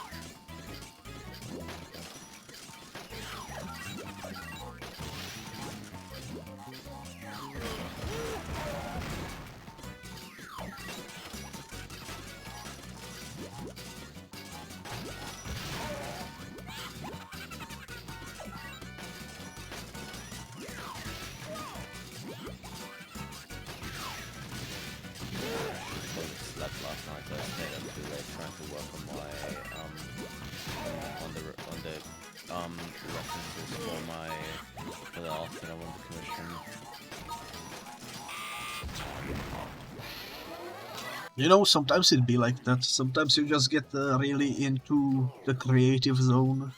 You know, sometimes it'd be like that. Sometimes you just get really into the creative zone.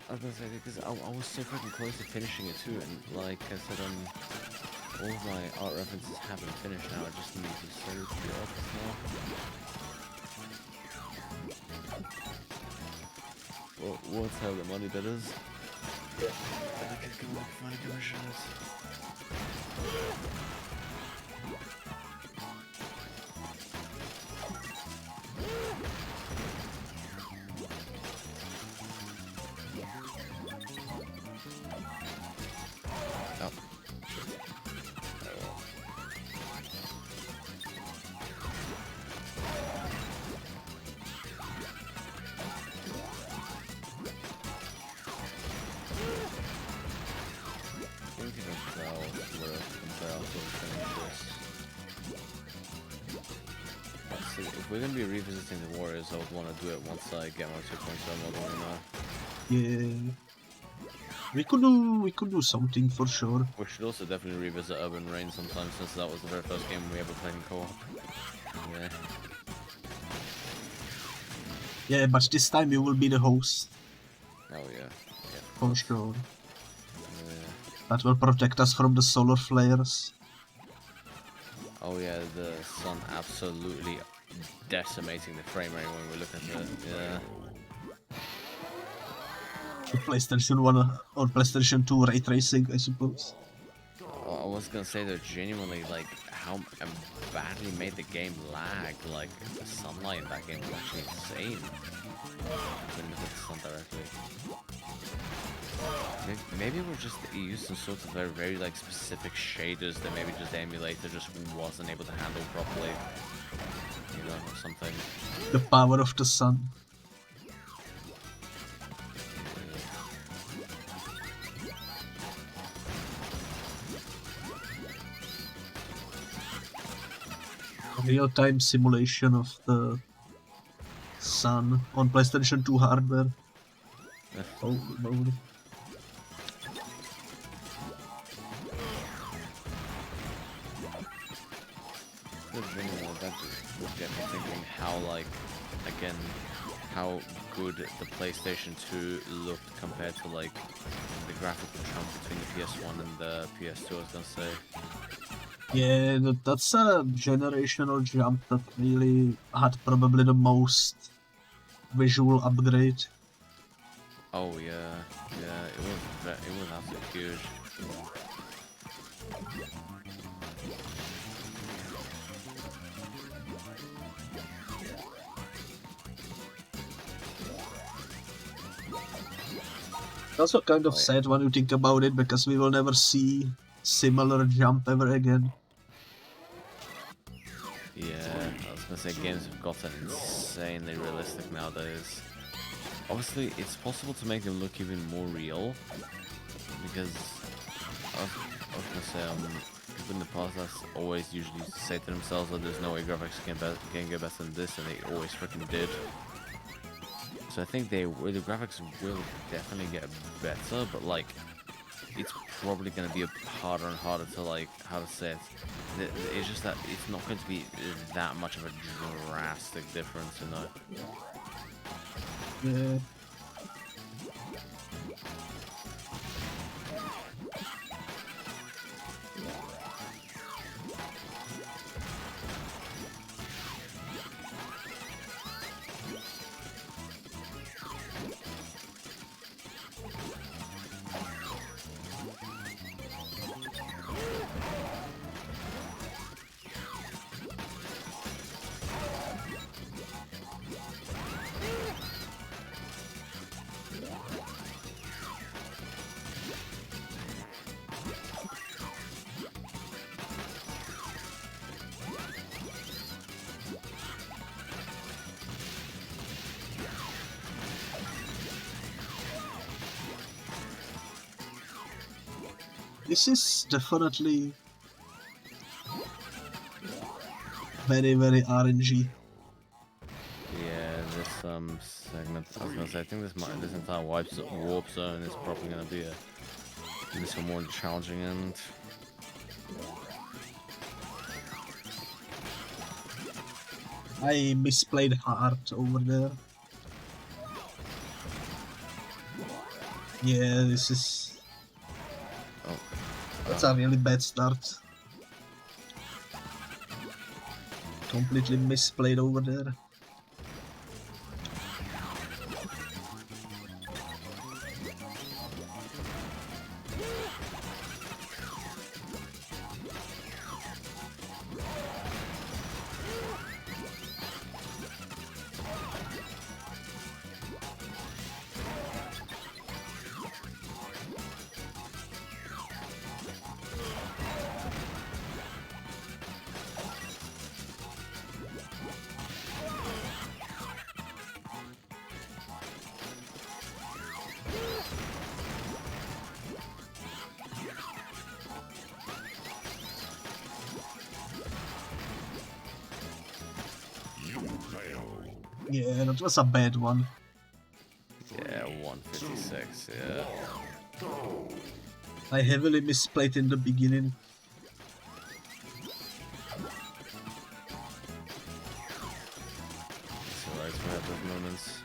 I was gonna say, because I was so freaking close to finishing it too, and like I said, all of my art references have been finished now. I just need to save the artists now. Well, what's how the money bidders? I could go and find a commissioners. If we're gonna be revisiting the Warriors, I would want to do it once I get my 2.0 model in now. Yeah. We could do something for sure. We should also definitely revisit Urban Reign sometime, since that was the very first game we ever played in co-op. Yeah. Yeah, but this time you will be the host. Oh yeah. For sure. Yeah. That will protect us from the solar flares. Oh yeah, the sun absolutely decimating the frame rate when we look at it. Yeah. The PlayStation 1 or PlayStation 2 ray tracing, I suppose. I was gonna say that genuinely, like, how badly made the game lag. Like, the sunlight in that game was actually insane. Couldn't hit the sun directly. Maybe we're just used some sort of very like specific shaders that maybe just the emulator just wasn't able to handle properly. You know, or something. The power of the sun. Real-time simulation of the sun on PlayStation 2 hardware. Holy moly. That would get me thinking how, like, again, how good the PlayStation 2 looked compared to, like, the graphical jump between the PS1 and the PS2, I was gonna say. Yeah, that's a generational jump that really had probably the most visual upgrade. Oh yeah, it was absolutely huge. It's also kind of sad when you think about it, because we will never see similar jump ever again. Yeah, I was gonna say games have gotten insanely realistic nowadays. Obviously, it's possible to make them look even more real, because I was gonna say, people in the past that's always usually say to themselves that there's no way graphics can get better than this, and they always freaking did. So I think the graphics will definitely get better, but like, it's probably going to be harder and harder to, like, how to say it. It's just that it's not going to be that much of a drastic difference, you know. Yeah. This is definitely very, very RNG. Yeah, this segment, I was gonna say, I think this entire warp zone is probably gonna be a little more challenging end. I misplayed heart over there. Yeah, this is... That's a really bad start. Completely misplayed over there. Yeah, that was a bad one. Yeah, 156, yeah. I heavily misplayed in the beginning. It's alright to have those moments.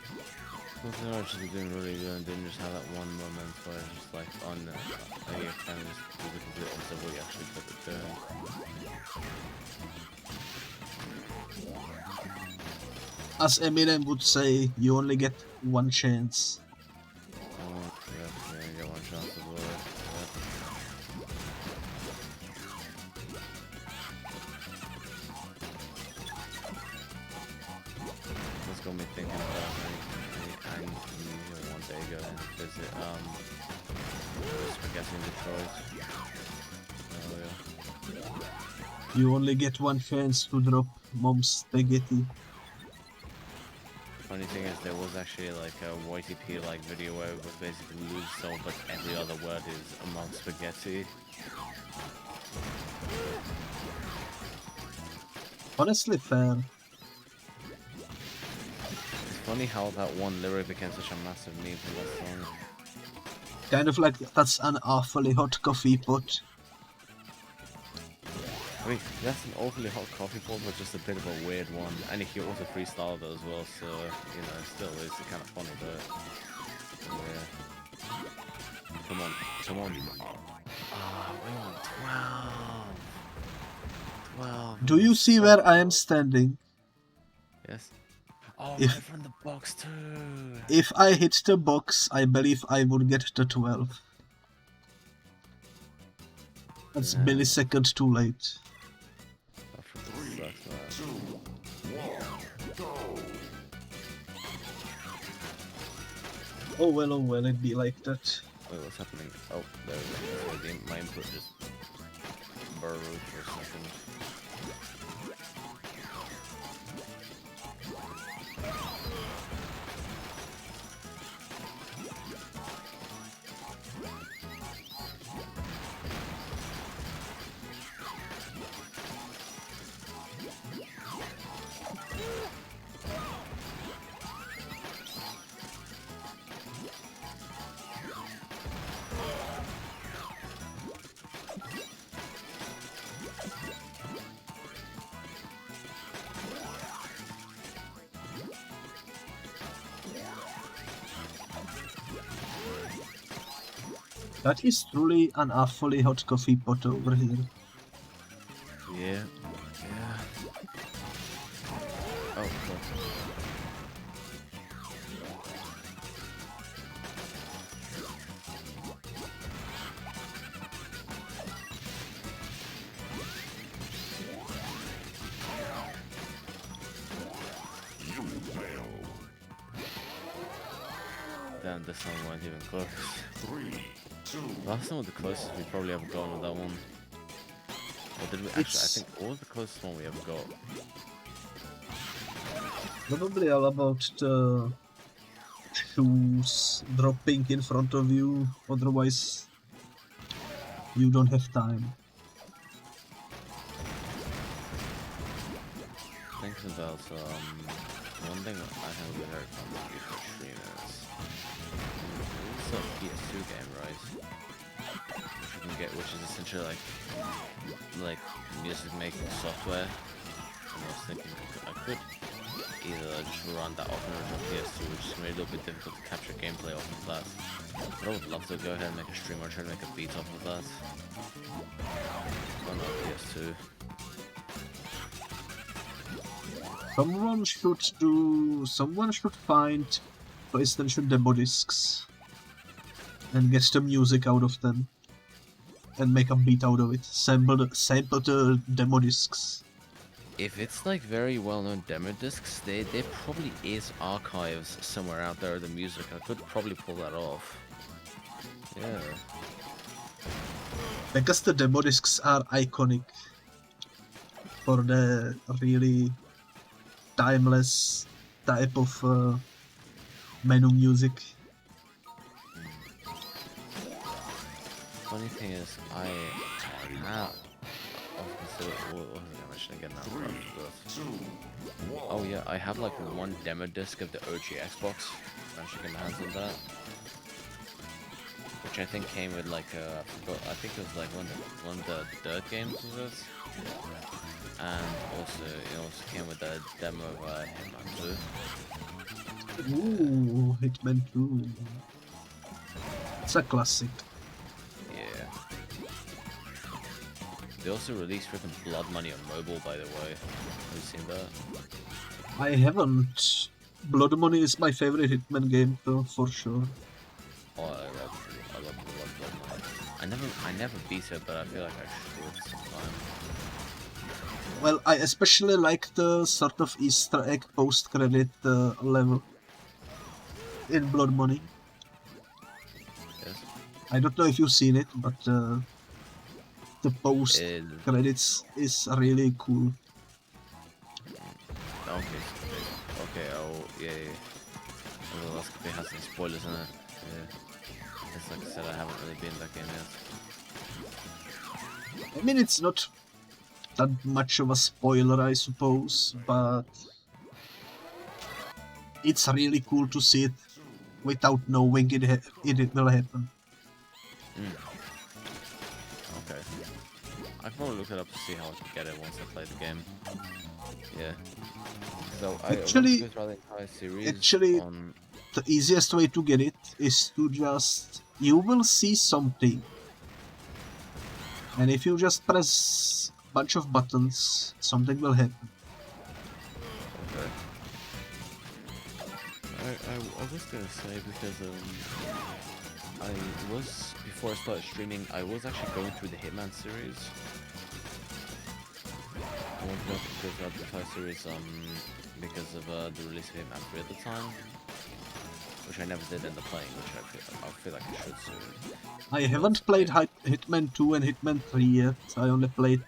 Something actually doing really good, and then you just have that one moment where it's just like, oh no, you kind of just do the complete opposite of what you actually put it doing. As Eminem would say, you only get one chance. got me thinking about I need one day go and visit Spaghetti in Detroit. Oh yeah. You only get one chance to drop mom's spaghetti. Funny thing is, there was actually like a YTP like video where it was basically lose soul, but every other word is among spaghetti. Honestly, fair. It's funny how that one lyric became such a massive meme from that song. Kind of like that's an awfully hot coffee pot. I mean, that's an awfully hot coffee pot, but just a bit of a weird one. And he also freestyled it as well, so, you know, still it's kind of funny, but... Yeah. Come on, come on. Ah, we want 12. 12. Do you see where I am standing? Yes. Oh, If- right from the box too. If I hit the box, I believe I would get the 12. That's Yeah. millisecond too late. That freaking sucks, man. 2, 1, go! Oh well, it'd be like that. Wait, what's happening? Oh, there we go. My input just burrowed for a second. That is truly an awfully hot coffee pot over here. Yeah. Yeah. Oh, cool. You fail. Damn, this one wasn't even close. 3, 2, Last one was the closest we probably ever got with that one. Or did we actually? I think what was the closest one we ever got? Probably all about the shoes dropping in front of you, otherwise you don't have time. Thinking about one thing that I haven't heard from VTuber-For-Streamers. It's a PS2 game, right? Which you can get, which is essentially like music making software. And I was thinking I could either just run that off on original PS2, which is made a little bit difficult to capture gameplay off of that. But I would love to go ahead and make a stream or try to make a beat off of that. On the PS2. Someone should find PlayStation demo discs and get the music out of them and make a beat out of it. Sample the demo discs. If it's like very well-known demo discs, there probably is archives somewhere out there of the music. I could probably pull that off. Yeah. Because the demo discs are iconic for the really timeless type of menu music. Funny thing is, I have. What was I mentioning again now? 3, 2, 1. Oh yeah, I have like one demo disc of the OG Xbox. I'm actually get my hands on that. Which I think came with like I think it was like one of the Dirt games was it? And also it also came with a demo of Hitman 2. Ooh, Hitman 2. It's a classic. Yeah. They also released freaking Blood Money on mobile, by the way. Have you seen that? I haven't. Blood Money is my favorite Hitman game though, for sure. Oh, I love Blood Money. I never beat it, but I feel like I should sometime. Well, I especially like the sort of Easter egg post-credit level in Blood Money. Yes. I don't know if you've seen it, but the post-credits is really cool. Okay. Okay. Oh yeah. Well, that's it has some spoilers in it. Yeah. It's like I said, I haven't really been in that game yet. I mean, it's not that much of a spoiler, I suppose, but it's really cool to see it without knowing it will happen. Okay. I can probably look it up to see how I can get it once I play the game. Yeah. So I want to go through the entire series on... the easiest way to get it is to you will see something, and if you just press a bunch of buttons, something will happen. Okay. I was gonna say, because before I started streaming, I was actually going through the Hitman series. I wanted to go through the entire series because of the release of Hitman 3 at the time, which I never did end up playing, which I feel like I should soon. I haven't played Hitman 2 and Hitman 3 yet. I only played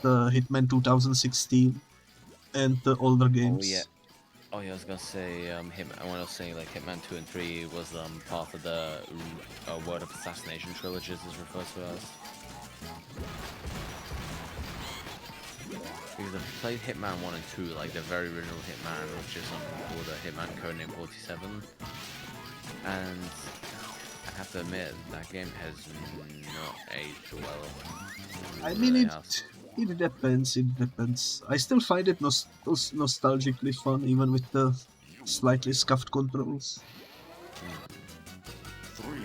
the Hitman 2016 and the older games. Oh yeah. Oh yeah, I was gonna say Hitman. When I was saying like Hitman 2 and 3 was part of the Word of Assassination trilogies, is referred to as. Because I've played Hitman 1 and 2, like the very original Hitman, which is called Hitman Codename 47, and I have to admit that game has not aged well. I mean, it depends. I still find it nostalgically fun, even with the slightly scuffed controls. 3,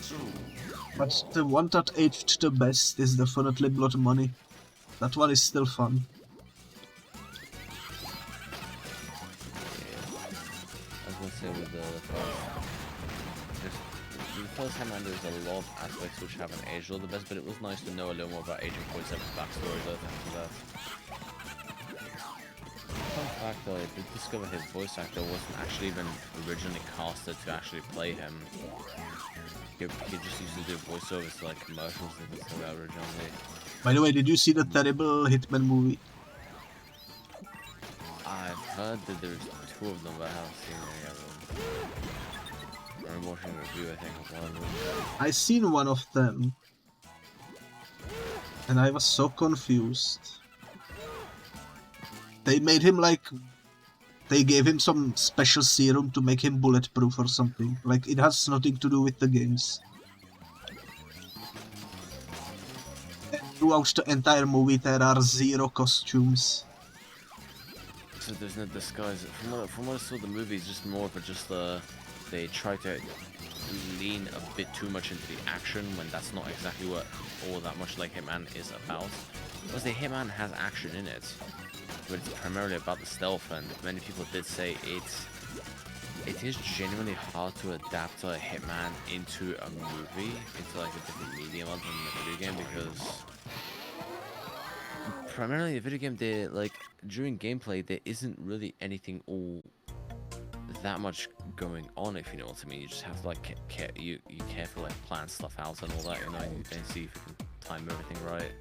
2, But the one that aged the best is definitely Blood Money. That one is still fun. I was gonna say with the first Hitman, there's a lot of aspects which haven't aged all the best, but it was nice to know a little more about Agent 47's backstory though, thanks to that. Fun fact though, I did discover his voice actor wasn't actually even originally casted to actually play him. He just used to do voiceovers for like commercials and things like that originally. By the way, did you see the terrible Hitman movie? I've heard that there's 2 of them, but I haven't seen any of them. I'm watching a review, I think, of one of them. I seen one of them, and I was so confused. They made him like... They gave him some special serum to make him bulletproof or something. Like, it has nothing to do with the games. And throughout the entire movie there are 0 costumes. So there's no disguise. From what I saw, the movie is just more of they try to lean a bit too much into the action when that's not exactly what all that much like Hitman is about. Because the Hitman has action in it, but it's primarily about the stealth, and many people did say it is genuinely hard to adapt a Hitman into a movie, into like a different medium other than the video game, because primarily the video game, like during gameplay there isn't really anything all that much going on, if you know what I mean. You just have to like you carefully like plan stuff out and all that, you know, and see if you can time everything right.